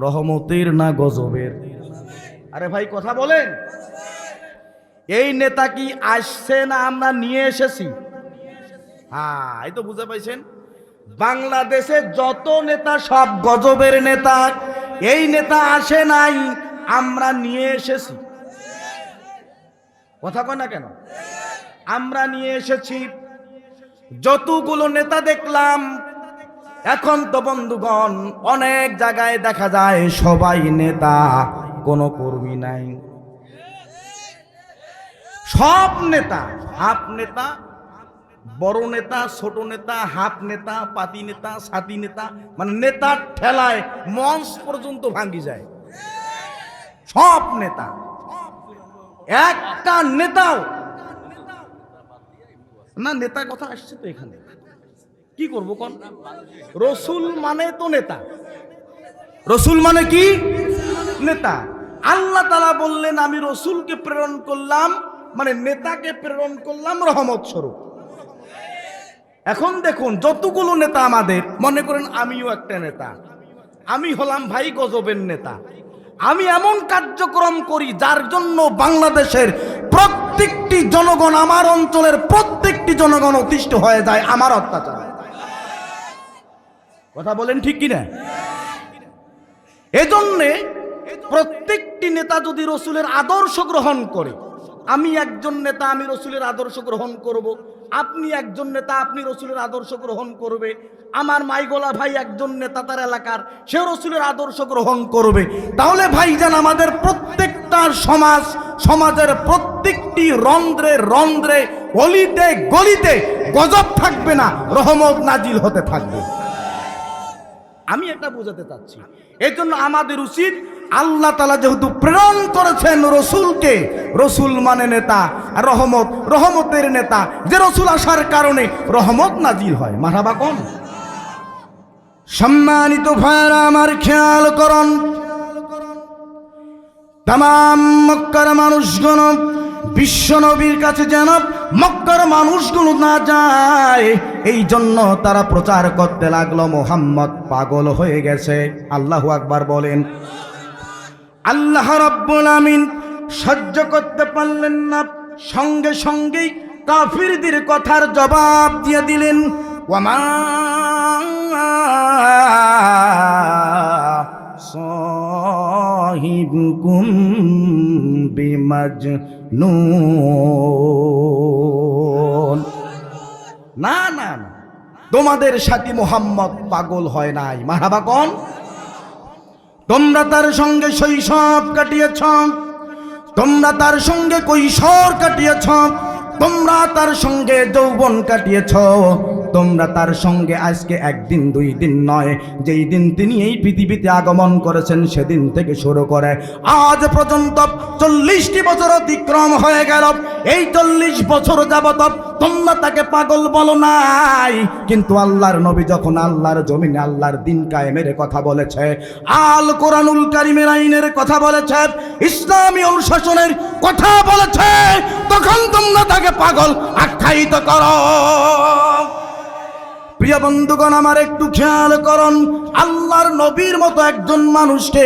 রহমতের না গজবের? আরে ভাই কথা বলেন। এই নেতা কি আসছে না আমরা নিয়ে এসেছি? হ্যাঁ, এই তো বুঝে পাইছেন। বাংলাদেশে যত নেতা সব গজবের নেতা। এই নেতা আসে নাই, আমরা নিয়ে এসেছি। কথা কয় না কেন? আমরা নিয়ে এসেছি। যতগুলো নেতা দেখলাম এখন তো বন্ধুগণ অনেক জায়গায় দেখা যায় সবাই নেতা, কোনো কর্মী নাই। সব নেতা, হাফ নেতা, বড় নেতা, ছোট নেতা, হাফ নেতা, পাতি নেতা, সাতি নেতা, মানে নেতার ঠেলায় মঞ্চ পর্যন্ত ভাঙ্গি যায়। সব নেতা, একটা নেতাও না। নেতার কথা আসছে তো এখানে, কি করবো কোন? রসুল মানে তো নেতা। রসুল মানে কি? নেতা। আল্লাহ তাআলা বললেন আমি রসুলকে প্রেরণ করলাম, মানে নেতাকে প্রেরণ করলাম রহমত স্বরূপ। এখন দেখুন যতগুলো নেতা আমাদের, মনে করেন আমিও একটা নেতা, আমি হলাম ভাই গজবের নেতা। আমি এমন কার্যক্রম করি যার জন্য বাংলাদেশের প্রত্যেকটি জনগণ, আমার অঞ্চলের প্রত্যেকটি জনগণ অতিষ্ঠ হয়ে যায় আমার অত্যাচার। কথা বলেন ঠিক কিনা? এজন্যে প্রত্যেকটি নেতা যদি রসুলের আদর্শ গ্রহণ করে, আমি একজন নেতা, আমি রসুলের আদর্শ গ্রহণ করব। আপনি একজন নেতা, আপনি রসুলের আদর্শ গ্রহণ করবে। আমার মাইগোলা ভাই একজন নেতা তার এলাকার, সে রসুলের আদর্শ গ্রহণ করবে। তাহলে ভাইজান আমাদের প্রত্যেকটা সমাজের প্রত্যেকটি রন্ধ্রে রন্ধ্রে, অলিতে গলিতে গজব থাকবে না, রহমত নাজিল হতে থাকবে। আমি এটা বোঝাতে চাচ্ছি। এই জন্য আমাদের উচিত, আল্লাহ তাআলা যেহেতু প্রেরণ করেছেন রসুলকে, রসুল মানে নেতা, রহমত, রহমতের নেতা, যে রসুল আসার কারণে রহমত নাজিল হয়। মারহাবা কোন? সম্মানিত ভাইরা আমার খেয়াল করুন, তাম মক্কার মানুষগণ বিশ্ব নবীর কাছে যেন মক্কার মানুষগুলো না যায়, এই জন্য তারা প্রচার করতে লাগলো মুহাম্মদ পাগল হয়ে গেছে। আল্লাহু আকবার বলেন। আল্লাহ রাব্বুল আমিন সহ্য করতে পারলেন না, সঙ্গে সঙ্গেই কাফিরদের কথার জবাব দিয়ে দিলেন ওয়ামা সাহিবুকুম বিমাজনুন। না না না, তোমাদের সাথী মোহাম্মদ পাগল হয় নাই। মারহাবা কোন? তোমরা তার সঙ্গে শৈশব কাটিয়েছ, তোমরা তার সঙ্গে কৈশোর কাটিয়েছ, তোমরা তার সঙ্গে যৌবন কাটিয়েছ, তোমরা তার সঙ্গে আজকে একদিন দুই দিন নয়, যেই দিন তিনি এই পৃথিবীতে আগমন করেছেন সেদিন থেকে শুরু করে আজ পর্যন্ত 40টি বছর অতিক্রম হয়ে গেল। এই 40 বছর যাবত তোমরা তাকে পাগল বলো নাই, কিন্তু আল্লাহর নবী যখন আল্লাহর জমিনে আল্লাহর দিন কায়েমের কথা বলেছে, আল কোরআনুল কারীমের আইনের কথা বলেছে, ইসলামী অনুশাসনের কথা বলেছে, তখন তোমরা তাকে পাগল আখ্যায়িত করো। প্রিয় বন্ধুগণ, আমার একটু খেয়াল করুন, আল্লাহর নবীর মতো একজন মানুষকে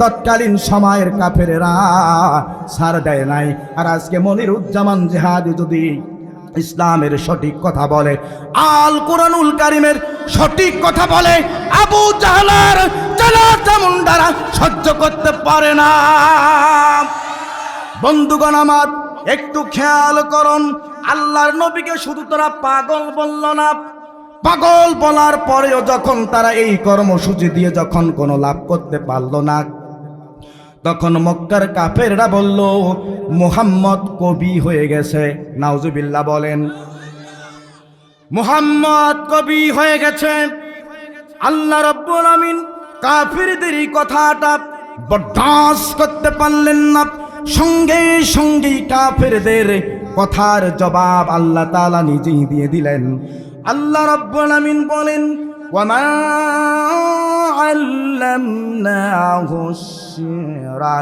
তৎকালীন সময়ের কাফেরেরা ছাড় দেয় নাই। আর আজকে মনিরুজ্জামান জিহাদি যদি ইসলামের সঠিক কথা বলে, আল কোরআনুল কারীমের সঠিক কথা বলে, আবু জাহলের চালাচা মুন্ডারা সহ্য করতে পারে না। বন্ধুগণ আমার একটু খেয়াল করুন, আল্লাহর নবীকে শুধু তারা পাগল বলল না, পাগল বলার পরেও যখন তারা এই কর্মসূচি দিয়ে যখন কোনো লাভ করতে পারল না, তখন মক্কার কাফেররা বলল মুহাম্মদ কবি হয়ে গেছে। নাউজুবিল্লাহ বলেন, মুহাম্মদ কবি হয়ে গেছে। আল্লাহ রাব্বুল আমিন কাফেরদের এই কথাটা বরদাস্ত করতে পারলেন না। সঙ্গে সঙ্গেই কাফেরদের কথার জবাব আল্লাহ তাআলা নিজেই দিয়ে দিলেন। আল্লাহ রাব্বুল আমিন বলেন, ওয়ামা আল্লামনাহু শিরা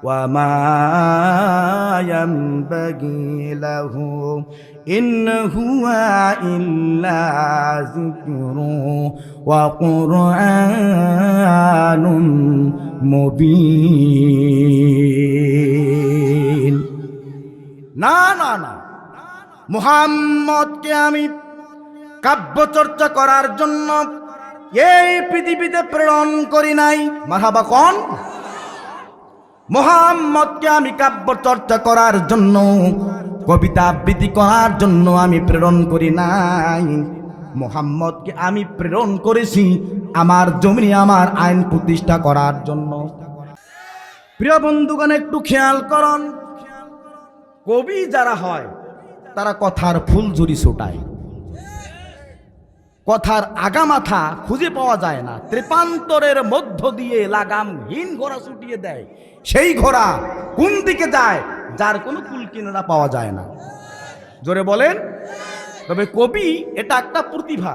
ওয়ামা ইয়ানবাগি লাহু ইন হুয়া ইল্লা যিকরু ওয়া কুরআনুম মুবিন। না না না, মুহাম্মদকে আমি কাব্য চর্চা করার জন্য এই পৃথিবীতে প্রেরণ করি নাই। মারহাবা কোন? মুহাম্মদকে আমি কাব্য চর্চা করার জন্য, কবিতা আবৃত্তি করার জন্য আমি প্রেরণ করি নাই। মুহাম্মদকে আমি প্রেরণ করেছি আমার জমিনে আমার আইন প্রতিষ্ঠা করার জন্য। প্রিয় বন্ধুগণ একটু খেয়াল করুন, কবি যারা হয় তারা কথার ফুলঝুরি ছোটায়, কথার আগামাথা খুঁজে পাওয়া যায় না, ত্রিপান্তরের মধ্য দিয়ে লাগামহীন ঘোড়া ছুটিয়ে দেয়। সেই ঘোড়া কোন দিকে যায় যার কোনো কুল কিনারা পাওয়া যায় না। জোরে বলেন। তবে কবি এটা একটা প্রতিভা,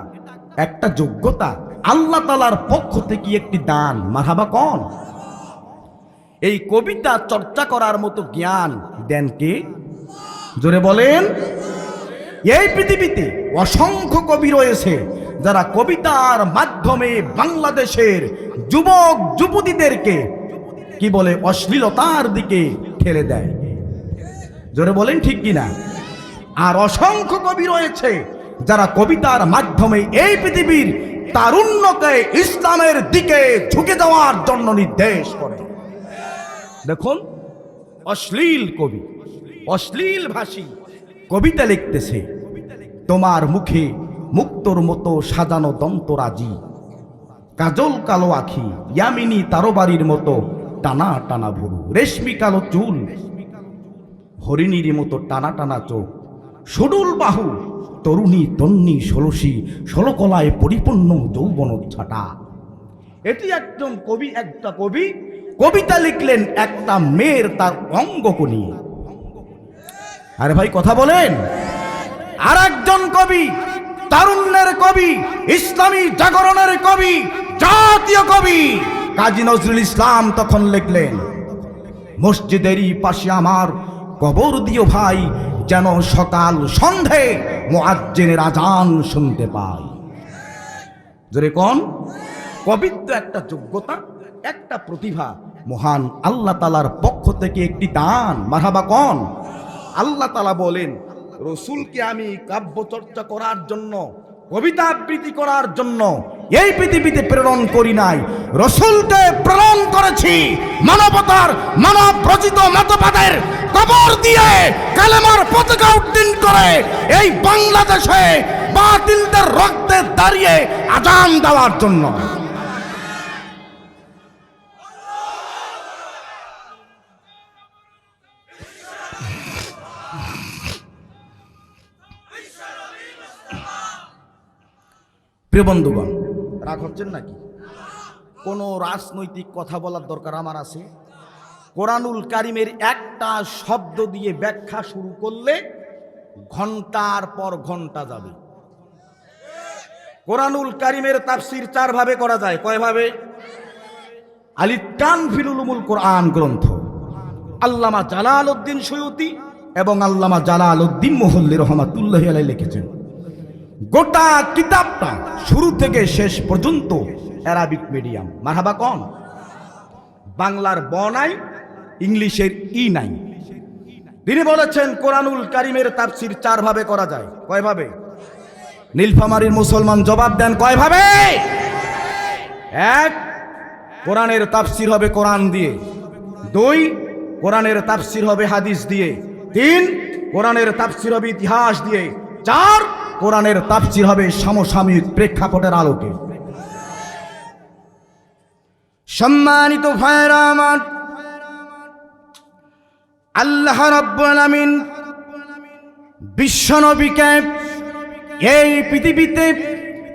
একটা যোগ্যতা, আল্লাহ তাআলার পক্ষ থেকে একটি দান। মারহাবা কোন? এই কবিতা চর্চা করার মতো জ্ঞান দেন কে? জোরে বলেন। এই পৃথিবীতে অসংখ্য কবি রয়েছে যারা কবিতার মাধ্যমে বাংলাদেশের যুবক যুবতীদেরকে কি বলে অশ্লীলতার দিকে ঠেলে দেয়। জোরে বলেন ঠিক কিনা? আর অসংখ্য কবি রয়েছে যারা কবিতার মাধ্যমে এই পৃথিবীর তারুণ্যকে ইসলামের দিকে ঝুঁকে যাওয়ার জন্য নির্দেশ করে। দেখুন, অশ্লীল কবি, অশ্লীল ভাষী কবিতা লিখতেছে, তোমার মুখে মুক্তোর মতো সাজানো দন্তরাজি, কাজল কালো আখি, ইয়ামিনী তারবারির মতো টানা টানা ভুরু, রেশমি কালো চুল, হরিণীর মতো টানা টানা চোখ, সুডুল বাহু, তরুণী তন্নি ষোলশী, ষোলকলায় পরিপূর্ণ যৌবনোচ্ছ্বাটা। এটি একজন কবি, একটা কবি কবিতা লিখলেন একটা মেয়ের তার অঙ্গকে নিয়ে। আরে ভাই কথা বলেন। আর একজন কবি, তারুণ্যের কবি, ইসলামী জাগরণের কবি, জাতীয় কবি কাজী নজরুল ইসলাম তখন লিখলেন, মসজিদেরই পাশে আমার কবর দিও ভাই, যেন সকাল সন্ধে মুয়াজ্জিনের আজান শুনতে পাই। জোরে কোন? কবিত্ব একটা যোগ্যতা, একটা প্রতিভা, মহান আল্লাহ তাআলার পক্ষ থেকে একটি দান। মারহাবা কোন? আল্লাহ তাআলা বলেন, রসুলকে আমি কাব্য চর্চা করার জন্য কবিতা আবৃত্তি করার জন্য এই পৃথিবীতে প্রেরণ করি নাই, রাসূলকে প্রেরণ করেছি মানবতার মানব রচিত মতবাদের কবর দিয়ে কালেমার পতাকা উড্ডীন করে এই বাংলাদেশে বাতিলদের রক্তে দাঁড়িয়ে আজান দেওয়ার জন্য। প্রিয় বন্ধুগণ, রাগ হচ্ছেন নাকি? কোনো রাজনৈতিক কথা বলার দরকার আমার আছে? কোরআনুল কারিমের একটা শব্দ দিয়ে ব্যাখ্যা শুরু করলে ঘন্টার পর ঘন্টা যাবে। কোরআনুল কারিমের তাফসীর 4 ভাবে করা যায়। কয় ভাবে? আল-ইতকান ফিল উলুমুল কোরআন গ্রন্থ আল্লামা জালালউদ্দিন সৈয়দী এবং আল্লামা জালালউদ্দিন মুহল্লী রহমাতুল্লাহি আলাইহি লিখেছেন। গোটা কিতাবটা শুরু থেকে শেষ পর্যন্ত অ্যারাবিক মিডিয়াম। মারহাবা কোন? বাংলার ব নাই, ইংলিশের ই নাই। তিনি বলেছেন কোরআনুল কারিমের তাফসীর 4 ভাবে করা যায়। কয় ভাবে? নীলফামারীর মুসলমান জবাব দেন, কয় ভাবে? 1, কোরআনের তাফসীর হবে কোরআন দিয়ে। 2, কোরআনের তাফসীর হবে হাদিস দিয়ে। 3, কোরআনের তাফসীর হবে ইতিহাস দিয়ে। 4, কোরআনের তাফসীর হবে সমসাময়িক প্রেক্ষাপটের আলোকে। সম্মানিত ভাইরা আমার, আল্লাহ রাব্বুল আলামিন বিশ্বনবীকে এই পৃথিবীতে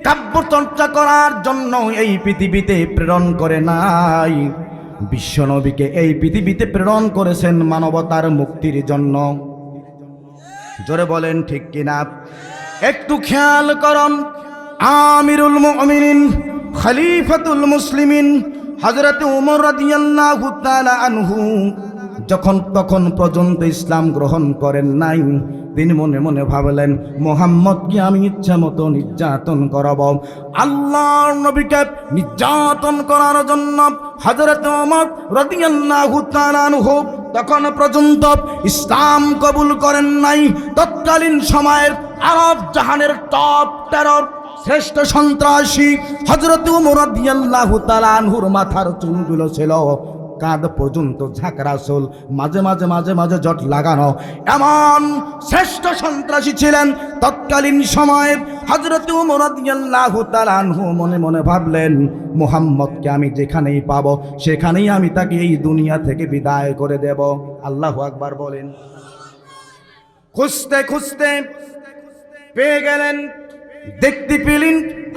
কাব্য চর্চা করার জন্য এই পৃথিবীতে প্রেরণ করে নাই। বিশ্বনবীকে এই পৃথিবীতে প্রেরণ করেছেন মানবতার মুক্তির জন্য। জোরে বলেন ঠিক কিনা? একটু খেয়াল করুন, আমিরুল মুমিনিন খলিফাতুল মুসলিমিন হযরত ওমর রাদিয়াল্লাহু তাআলা আনহু যখন তখন পর্যন্ত ইসলাম গ্রহণ করেন নাই, তিনি মনে মনে ভাবলেন মুহাম্মদকে আমি ইচ্ছা মতো নির্যাতন করাব। আল্লাহর নবীকে নির্যাতন করার জন্য হযরত ওমর রাদিয়াল্লাহু তাআলা আনহু তখন পর্যন্ত ইসলাম কবুল করেন নাই। তৎকালীন সময়ের আরব জাহানের টপ টেরর শ্রেষ্ঠ সন্ত্রাসী হযরত ওমর রাদিয়াল্লাহু তাআলা আনহুর মাথার চুলগুলো ছিল কাঁধ পর্যন্ত ঝাঁকড়া চুল, মাঝে মাঝে মাঝে মাঝে জট লাগানো, এমন শ্রেষ্ঠ সন্ত্রাসী ছিলেন তৎকালীন সময়ে। হযরত ওমর রাদিয়াল্লাহু তাআলা আনহু মনে মনে ভাবলেন মুহাম্মদকে আমি যেখানেই পাবো সেখানেই আমি তাকে এই দুনিয়া থেকে বিদায় করে দেব। আল্লাহু আকবার বলেন। খুঁজতে খুঁজতে পেয়ে গেলেন, দেখতে পেলেন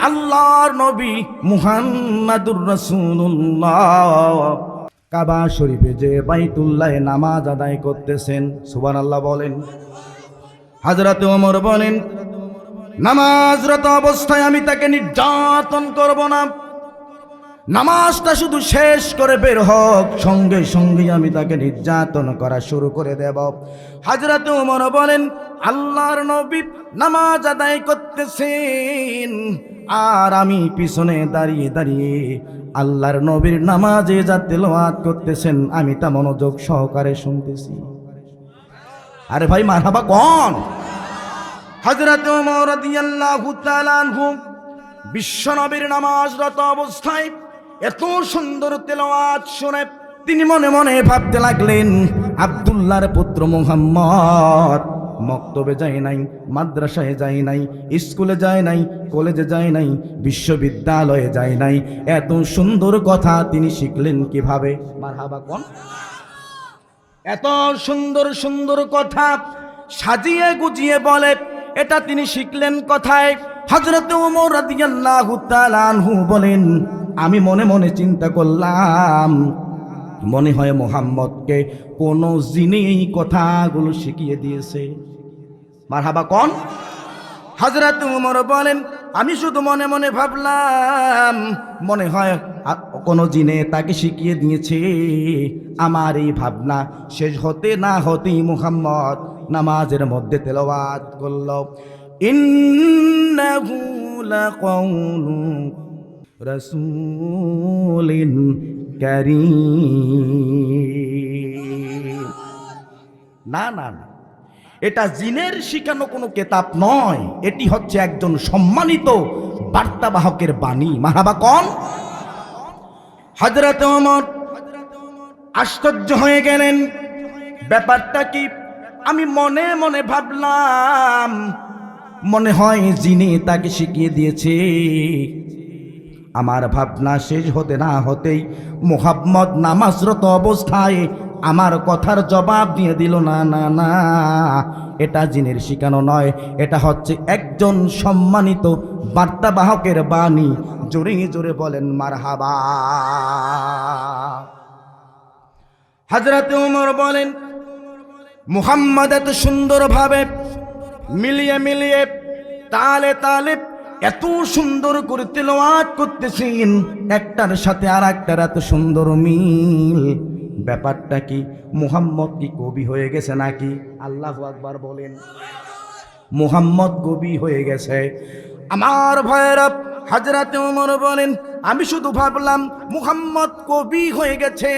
আল্লাহর নবী মুহাম্মাদুর রাসূলুল্লাহ কাবা শরীফে যে বাইতুল্লাহে নামাজ আদায় করতেছেন। সুবহানাল্লাহ বলেন। হযরত ওমর বলেন নামাজরত অবস্থায় আমি তাকে নির্যাতন করব না, নামাজটা শুধু শেষ করে বের হোক, সঙ্গে সঙ্গে আমি তাকে নির্যাতন করা শুরু করে দেব। হযরত ওমর বলেন আল্লাহর নবী নামাজ আদায় করতেছেন আর আমি পিছনে দাঁড়িয়ে দাঁড়িয়ে আল্লাহর নবীর নামাজে যা তেলাওয়াত করতেছেন আমি তা মনোযোগ সহকারে শুনতেছি। আরে ভাই মারহাবা কোন? হযরত ওমর রাদিয়াল্লাহু তাআলা আনহু বিশ্বনবীর নামাজরত অবস্থায় এত সুন্দর তেলাওয়াত শুনে তিনি মনে মনে ভাবতে লাগলেন আব্দুল্লাহর পুত্র মুহাম্মদ মক্তবে যায় নাই, মাদ্রাসায় যায় নাই, স্কুলে যায় নাই, কলেজে যায় নাই, বিশ্ববিদ্যালয়ে যায় নাই, এত সুন্দর কথা তিনি শিখলেন কিভাবে? মারহাবা কোন? এত সুন্দর সুন্দর কথা সাজিয়ে গুজিয়ে বলে এটা তিনি শিখলেন কোথায়? হযরত ওমর রাদিয়াল্লাহু তাআলা আনহু বলেন আমি মনে মনে চিন্তা করলাম মনে হয় মুহাম্মদকে কোন জিনে এই কথাগুলো শিখিয়ে দিয়েছে। মারহাবা কোন? হযরত ওমর বলেন আমি শুধু মনে মনে ভাবলাম মনে হয় কোন জিনে তাকে শিখিয়ে দিয়েছে। আমার এই ভাবনা শেষ হতে না হতেই মুহাম্মদ নামাজের মধ্যে তেলাওয়াত করল ইন্নাহু লাকাউলু রাসূলিন কারীম। না না না, এটা জিনের শিখানো কোনো কেতাব নয়, এটি হচ্ছে একজন সম্মানিত বার্তাবাহকের বাণী। মারহাবা কোন? হযরত ওমর আশ্চর্য হয়ে গেলেন, ব্যাপারটা কি? আমি মনে মনে ভাবলাম মনে হয় জিনে তাকে শিখিয়ে দিয়েছে। আমার ভাবনা শেষ হতে না হতেই মুহাম্মদ নামাজরত অবস্থায় আমার কথার জবাব দিয়ে দিল, না না না, এটা জিনের শিখানো নয়, এটা হচ্ছে একজন সম্মানিত বার্তাবাহকের বাণী। জোরে জোরে বলেন মারহাবা। হযরত ওমর বলেন, মুহাম্মদ এত সুন্দরভাবে মিলিয়ে মিলিয়ে তালে তালে এত সুন্দর করে তেলাওয়াত করতেছেন, একটার সাথে আর একটার এত সুন্দর মিল। ব্যাপারটা কি? মুহাম্মদ কি কবি হয়ে গেছে নাকি? আল্লাহু আকবার বলেন। মুহাম্মদ কবি হয়ে গেছে। আমার ভাইয়েরা, হযরত ওমর বলেন, আমি শুধু ভাবলাম মুহাম্মদ কবি হয়ে গেছে।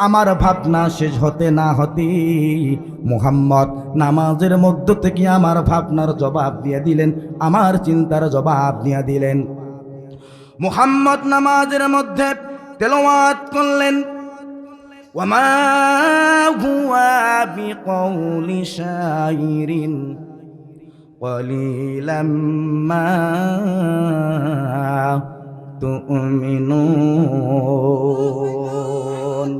আমার ভাবনা শেষ হতে না হতে মুহাম্মদ নামাজের মধ্য থেকে আমার ভাবনার জবাব দিয়ে দিলেন, আমার চিন্তার জবাব দিয়ে দিলেন। মুহাম্মদ নামাজের মধ্যে তেলাওয়াত করলেন, ওয়ামা হুয়া বিকাউলি শাইরিন ক্বালিলাম মা তুমিনুন।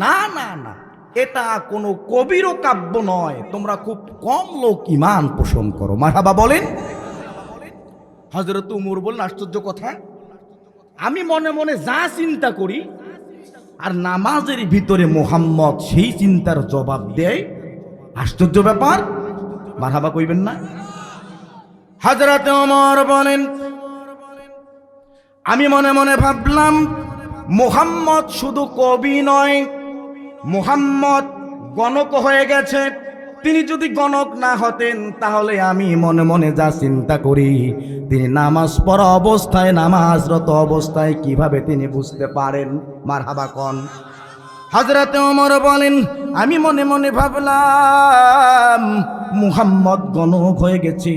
না না না, এটা কোনো কবিরও কাব্য নয়, তোমরা খুব কম লোক ঈমান পোষণ করো। মারহাবা বলেন। হযরত ওমর বললেন, আশ্চর্য কথা, আমি মনে মনে যা চিন্তা করি আর নামাজের ভিতরে মুহাম্মদ সেই চিন্তার জবাব দেয়। আশ্চর্য ব্যাপার, মারহাবা কইবেন না? হযরত ওমর বলেন, আমি মনে মনে ভাবলাম মুহাম্মদ শুধু কবি নয়, মুহাম্মদ গণক হয়ে গেছে। তিনি যদি গণক না হতেন তাহলে আমি মনে মনে যা চিন্তা করি, তিনি নামাজ পড়া অবস্থায়, নামাজরত অবস্থায় কিভাবে তিনি বুঝতে পারেন? মারহাবা কোন? হযরত ওমর বলেন, আমি মনে মনে ভাবলাম মুহাম্মদ গণক হয়ে গেছে।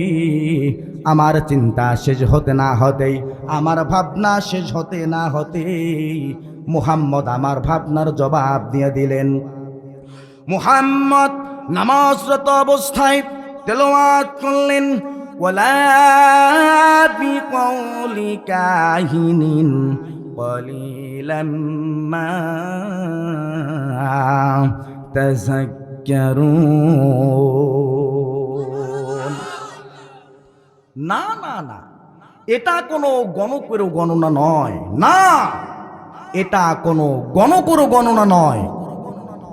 আমার চিন্তা শেষ হতে না হতেই, আমার ভাবনা শেষ হতে না হতেই মুহাম্মদ আমার ভাবনার জবাব দিয়ে দিলেন। মুহাম্মদ নামাজরত অবস্থায় তেলাওয়াত করলেন, ওয়ালা বিকাউলি কাহিনিন ক্বালিলাম মা তাযাক্কারুন। না না না, এটা কোনো গণকেরও গণনা নয়, না, এটা কোনো গণকেরও গণনা নয়।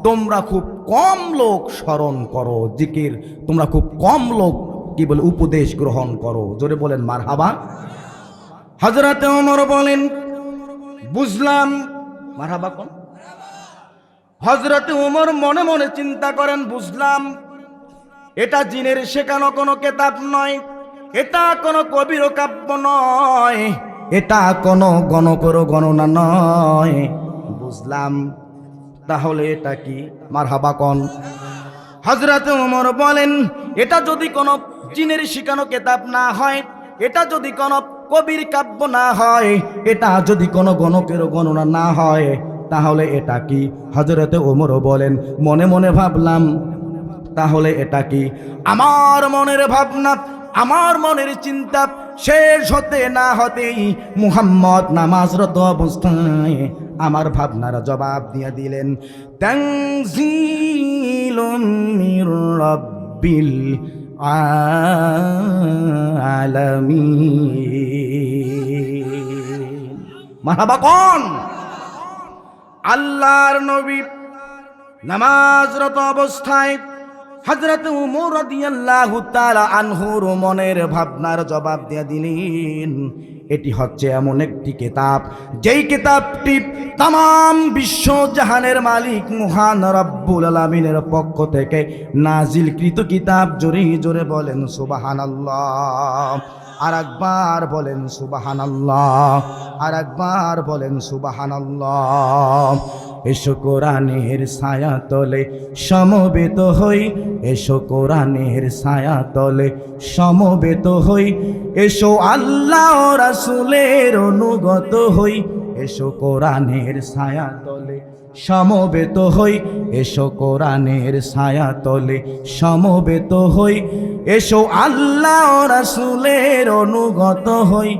তোমরা খুব কম লোক স্মরণ করো, জিকির, তোমরা খুব কম লোক কি বলে উপদেশ গ্রহণ করো। জোরে বলেন মারহাবা। হযরত ওমর বলেন, বুঝলাম। মারহাবা কোন? হযরত ওমর মনে মনে চিন্তা করেন, বুঝলাম এটা জিনের শেখানো কোনো কেতাব নয়, এটা কোনো কবির কাব্য নয়, এটা কোনো গণকের গণনা নয়। বুঝলাম, তাহলে এটা কি? মারহাবা কোন? হযরত ওমর বলেন, এটা যদি কোনো জিনের শিখানো কেতাব না হয়, এটা যদি কোনো কবির কাব্য না হয়, এটা যদি কোনো গণকের গণনা না হয়, তাহলে এটা কি? হযরত ওমর বলেন, মনে মনে ভাবলাম তাহলে এটা কি? আমার মনের ভাবনা, আমার মনের চিন্তা শেষ হতে না হতেই মুহাম্মদ নামাজরত অবস্থায় আমার ভাবনার জবাব দিয়ে দিলেন, তানজিলুম মির রাব্বিল আলামিন। মারহাবা কোন? আল্লাহর নবী নামাজরত অবস্থায় হযরত ওমর রাদিয়াল্লাহু তাআলা আনহুর মনের ভাবনার জবাব দিয়ে দিলেন, এটি হচ্ছে এমন একটি কিতাব, যেই কিতাবটি तमाम বিশ্ব জাহানের মালিক মহান রব্বুল আলামিনের পক্ষ থেকে নাজিলকৃত কিতাব। জোরে জোরে বলেন সুবহানাল্লাহ। আর একবার বলেন সুবহানাল্লাহ, আর একবার বলেন সুবহানাল্লাহ। এসো কোরআনের ছায়া তলে সমবেত হই, এসো কোরআনের ছায়া তলে সমবেত হই, এসো আল্লাহ রাসূলের অনুগত হই, এসো কোরআনের ছায়া তলে সমবেত হই, এসো কোরআনের ছায়া তলে সমবেত হই, এসো আল্লাহ রাসূলের অনুগত হই,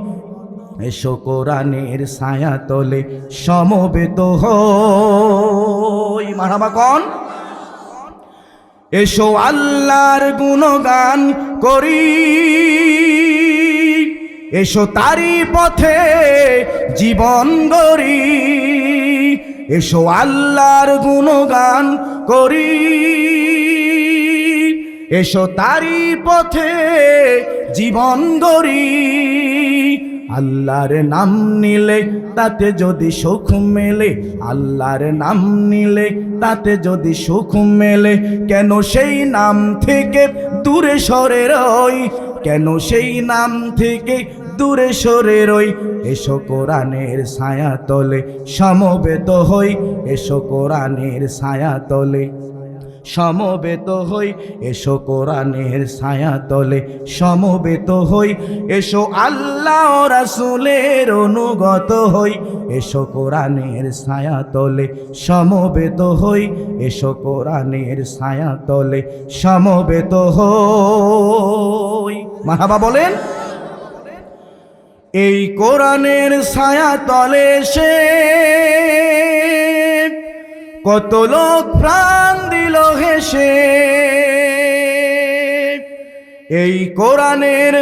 এসো কোরআনের ছায়া তলে সমবেত হই। মারহাবা কোন? এসো আল্লাহর গুণগান করি, এসো তারি পথে জীবন গড়ি, এসো আল্লাহর গুণগান করি, এসো তারি পথে জীবন গড়ি। আল্লাহর নাম নিলে তাতে যদি সুখ মেলে, আল্লাহর নাম নিলে তাতে যদি সুখ মেলে, কেন সেই নাম থেকে দূরে সরে রই, কেন সেই নাম থেকে দূরে সরে রই। এসো কোরআনের ছায়া তলে সমবেত হই, এসো কোরআনের ছায়া তলে সমবেত হই, এসো কোরআনের ছায়া তলে সমবেত হই, এসো আল্লাহ রাসূলের অনুগত হই, এসো কোরআনের ছায়া তলে সমবেত হই, এসো কোরআনের ছায়া তলে সমবেত হই। মারহাবা বলেন। এই কোরআনের ছায়া তলে সে কত লোক প্রাণ দিল হেসে, এই কোরআনের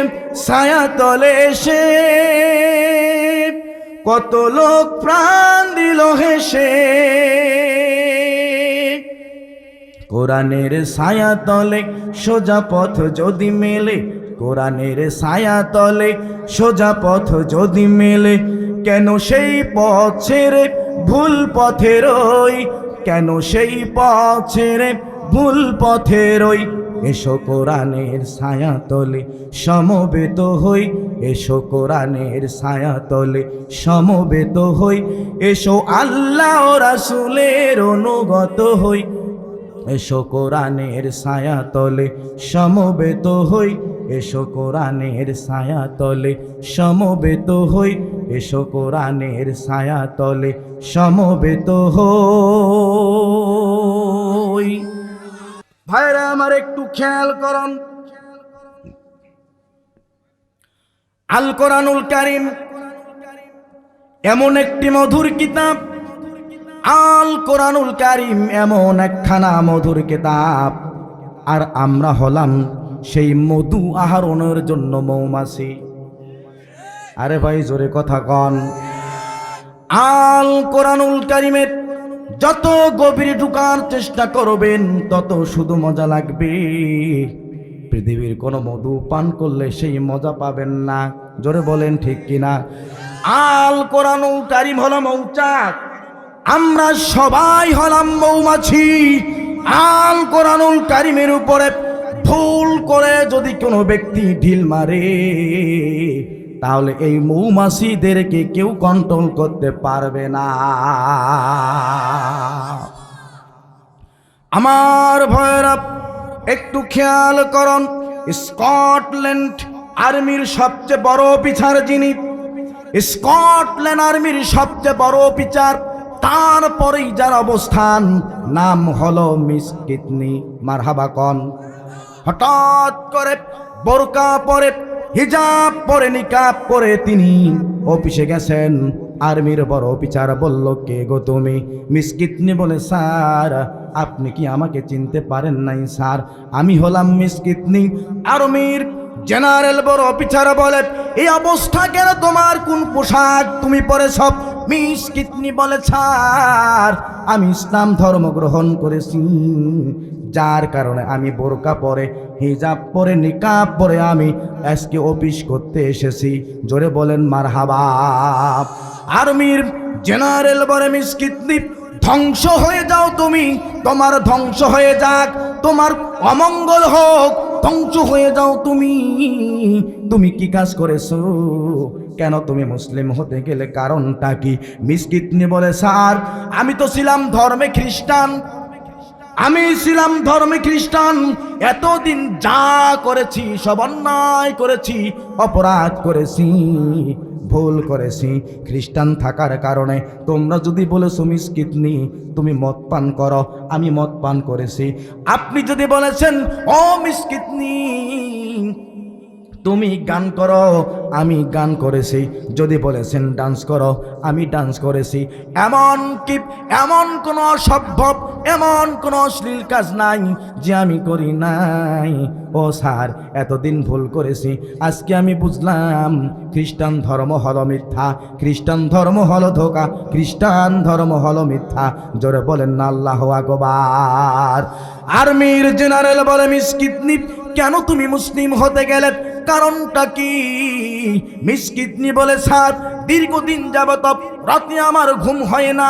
ছায়া তলে সে কত লোক প্রাণ দিল হেসে, কোরআনের ছায়া তলে সোজা পথ যদি মেলে, কোরআনের ছায়া তলে সোজা পথ যদি মেলে, কেন সেই পথ ছেড়ে ভুল পথে রই, কেন সেই পথ ছেড়ে ভুল পথে রই। এসো কোরআনের ছায়া তলে সমবেত হই, এসো কোরআনের ছায়া তলে সমবেত হই, এসো আল্লাহ রাসূলের অনুগত হই, এসো কোরআনের ছায়া তলে সমবেত হই, এসো কোরআনের ছায়া তলে সমবেত হই, এসো কোরআনের ছায়া তলে সমবেত হই। ভাইরা আমার একটু খেয়াল করুন, আল কোরআনুল কারীম এমন একটি মধুর কিতাব, আল কোরআনুল কারীম এমন একখানা মধুর কিতাব, আর আমরা হলাম সেই মধু আহরণের জন্য মৌমাছি। আরে ভাই জোরে কথা কন। আল কোরআনুল কারীমের যত গভীরে ঢুকার চেষ্টা করবেন তত শুধু মজা লাগবে। পৃথিবীর কোনো মধু পান করলে সেই মজা পাবেন না। জোরে বলেন ঠিক কিনা? আল কোরআনুল কারীম হলো মৌচাক, আমরা সবাই হলাম মৌমাছি। আল কোরআনুল কারীমের উপরে ভুল করে যদি কোনো ব্যক্তি ঢিল মারে তাহলে এই মৌমাছিদেরকে কেউ কন্ট্রোল করতে পারবে না। আমার ভাইরা একটু খেয়াল করুন, স্কটল্যান্ড আর্মির সবচেয়ে বড় অফিসার যিনি, স্কটল্যান্ড আর্মির সবচেয়ে বড় অফিসার, তারপরেই যার অবস্থান নাম হলো মিস কিডনি। মারহাবা কন। হঠাৎ করে বোরকা পরে, হিজাব পরে, নিকাব পরে তিনি অফিসে গেছেন। আর্মির বড় অফিসার বলল, কে গো তুমি? মিস কিডনি বলে, স্যার আপনি কি আমাকে চিনতে পারেন নাই? স্যার আমি হলাম মিস কিডনি। আর্মির জেনারেল বড় অফিসার বলে, এই অবস্থা কেন তোমার? কোন পোশাক তুমি পরেছ? মিস কিডনি বলে, স্যার আমি ইসলাম ধর্ম গ্রহণ করেছি, যার কারণে আমি বোরকা পরে, হিজাব পরে, নিকাব পরে আমি আজকে অফিস করতে এসেছি। জোরে বলেন মারহাবা। আর্মির জেনারেল বলে, মিস কিডনি ধ্বংস হয়ে যাও তুমি, তোমার ধ্বংস হয়ে যাক, তোমার অমঙ্গল হোক, ধ্বংস হয়ে যাও তুমি। তুমি কি কাজ করেছো? কেন তুমি মুসলিম হতে গেলে কারণটা কি? মিস কিতনি বলে, স্যার আমি তো ছিলাম ধর্মে খ্রিস্টান, এতদিন যা করেছি সব অন্যায় করেছি, অপরাধ করেছি, ভুল করেছি। খ্রিস্টান থাকার কারণে তোমরা যদি বলেছো মিস কিতনি তুমি মদ পান করো, আমি মদ পান করেছি। আপনি যদি বলেছেন ও মিস কিতনি তুমি গান করো, আমি গান করেছি। যদি বলেছেন ডান্স করো, আমি ডান্স করেছি। এমন কোনো অসভ্য, এমন কোনো অশ্লীল কাজ নাই যে আমি করি নাই। ও স্যার এতদিন ভুল করেছি, আজকে আমি বুঝলাম খ্রিস্টান ধর্ম হলো মিথ্যা, খ্রিস্টান ধর্ম হলো ধোঁকা, খ্রিস্টান ধর্ম হলো মিথ্যা। জোরে বলেন না আল্লাহু আকবার। আর্মির জেনারেল বলে, মিস কিতনি কেন তুমি মুসলিম হতে গেলে, কারণটা কি? মিস কিতনি বলে, স্যার দীর্ঘদিন যাবত রাতে আমার ঘুম হয় না,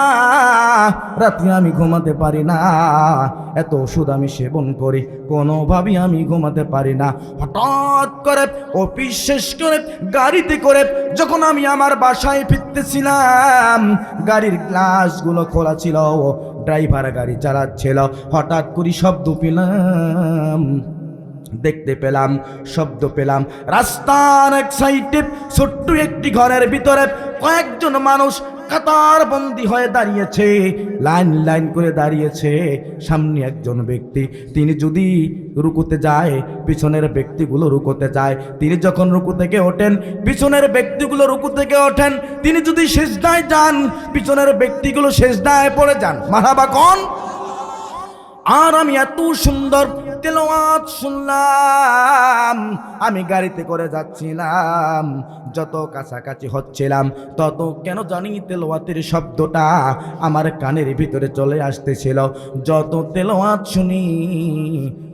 রাতে আমি ঘুমাতে পারি না, এত ওষুধ আমি সেবন করি, কোনোভাবেই আমি ঘুমাতে পারি না। হঠাৎ করে অফিস শেষ করে গাড়িতে করে যখন আমি আমার বাসায় ফিরতেছিলাম, গাড়ির গ্লাসগুলো খোলা ছিল, ড্রাইভার গাড়ি চালাচ্ছিল, হঠাৎ করে শব্দ পেলাম, দেখতে পেলাম, শব্দ পেলাম। রাস্তার এক সাইডে ছোট্ট একটি ঘরের ভিতরে কয়েকজন মানুষ কাতার বন্দী হয়ে দাঁড়িয়েছে, লাইন লাইন করে দাঁড়িয়েছে। সামনে একজন ব্যক্তি, তিনি যদি রুকুতে যায় পিছনের ব্যক্তিগুলো রুকুতে যায়, তিনি যখন রুকু থেকে ওঠেন পিছনের ব্যক্তিগুলো রুকু থেকে ওঠেন, তিনি যদি সিজদায় যান পিছনের ব্যক্তিগুলো সিজদায় পড়ে যান। মারহাবা কোন? আর আমি এত সুন্দর তেলাওয়াত শুনলাম, আমি গাড়িতে করে যাচ্ছিলাম, যত কাছাকাছি হচ্ছিলাম তত কেন জানি তেলাওয়াতের শব্দটা আমার কানের ভিতরে চলে আসতেছিল। যত তেলাওয়াত শুনি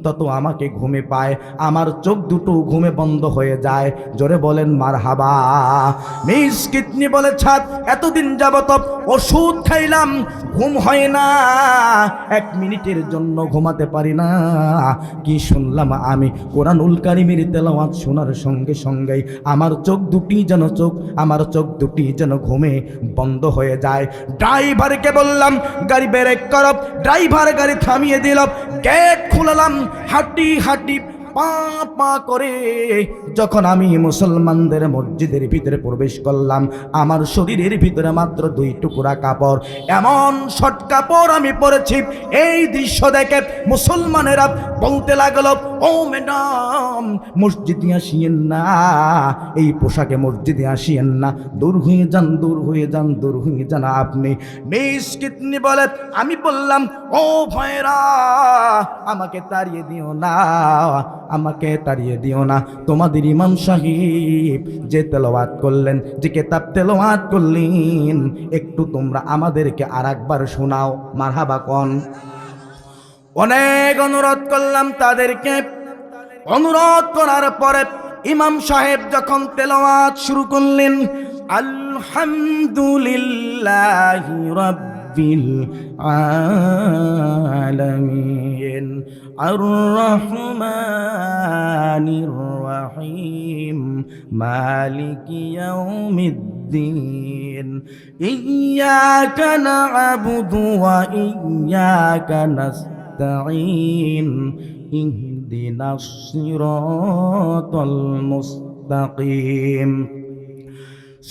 তত আমাকে ঘুমে পায়, আমার চোখ দুটো ঘুমে বন্ধ হয়ে যায়। জোরে বলেন মারহাবা। মিস কিতনি বলে, ছাদ এতদিন যাবত ওষুধ খাইলাম, ঘুম হয় না, 1 মিনিটের জন্য ঘুমাতে পারি না। কি শুনলাম আমি? কোরআনুল কারীমের তেলাওয়াত শোনার সঙ্গে সঙ্গেই আমার চোখ দুটি যেন ঘুমে বন্ধ হয়ে যায়। ড্রাইভারকে বললাম গাড়ি ব্রেক করো, ড্রাইভার গাড়ি থামিয়ে দিল, গেট খুলালাম, হাঁটি হাঁটি পা পা করে যখন আমি মুসলমানদের মসজিদের ভিতরে প্রবেশ করলাম, আমার শরীরের ভিতরে মাত্র 2 টুকরা কাপড়, এমন শর্ট কাপড় আমি পরেছি। এই দৃশ্য দেখে মুসলমানেরা বলতে লাগলো, ও ম্যাডাম মসজিদে আসিয়েন না, এই পোশাকে মসজিদে আসিয়েন না, দূর হয়ে যান, দূর হয়ে যান, দূর হয়ে যান আপনি। মিস কিতনি বলে, আমি বললাম ও ভাইরা আমাকে তাড়িয়ে দিও না, আমাকে তাড়িয়ে দিও না। তোমাদের ইমাম সাহেব যে তেলাওয়াত করলেন, যে কিতাব তেলাওয়াত করলেন, একটু তোমরা আমাদেরকে আরেকবার শোনাও। মারহাবা কোন? অনেক অনুরোধ করলাম তাদেরকে। অনুরোধ করার পরে ইমাম সাহেব যখন তেলাওয়াত শুরু করলেন, আলহামদুলিল্লাহি রাব্বিল আলামিন আর-রহমানির রহিম মালিকি ইয়াউমিদ্দিন ইয়্যাকা না'বুদু ওয়া ইয়্যাকা নাস্তাঈন ইহদিনাস সিরাতাল মুস্তাকিম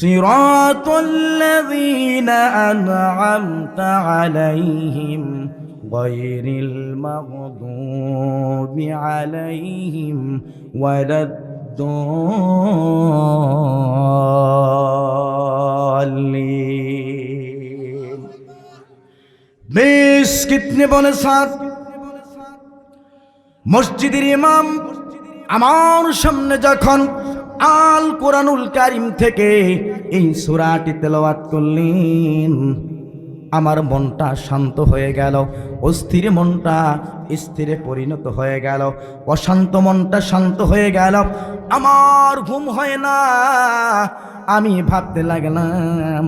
সিরাতাল লাযীনা আন'আমতা আলাইহিম গায়রিল মাগদুবি আলাইহিম ওয়ালাদ-দাল্লিন। মিস কিতনি বলে, সাথ মসজিদের ইমাম আমার সামনে যখন আল কোরআনুল কারীম থেকে এই সূরাটি তেলাওয়াত করলেন, আমার মনটা শান্ত হয়ে গেল, অস্থির মনটা স্থিরে পরিণত হয়ে গেল, অশান্ত মনটা শান্ত হয়ে গেল। আমার ঘুম হয় না, আমি ভাবতে লাগলাম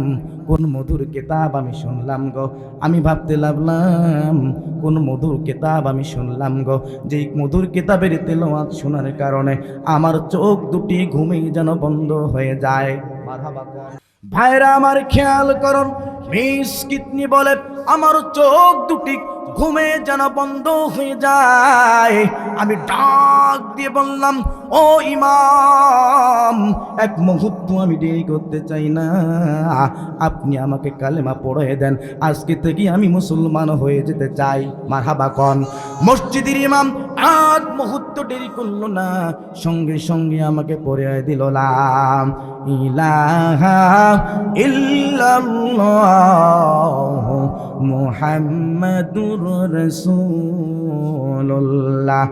কোন মধুর কিতাব আমি শুনলাম গো, আমি ভাবতে লাগলাম কোন মধুর কিতাব আমি শুনলাম গো, যেই মধুর কিতাবের তেলাওয়াত শোনার কারণে আমার চোখ দুটি ঘুমে যেন বন্ধ হয়ে যায়। ভাইরা আমার খেয়াল করুন, মিস কিতনি বলে আমার চোখ দুটি ঘুমে যেন বন্ধ হয়ে যায়। আমি ডাক দিয়ে বললাম, ও ইমাম, এক মুহূর্ত আমি দেরি করতে চাই না, আপনি আমাকে কালেমা পড়িয়ে দেন, আজকে থেকে আমি মুসলমান হয়ে যেতে চাই। মারহাবা কোন। মসজিদের ইমাম এক মুহূর্ত দেরি করলো না, সঙ্গে সঙ্গে আমাকে পড়িয়ে দিল লা ইলাহা ইল্লাল্লাহ মুহাম্মাদুর রাসূলুল্লাহ।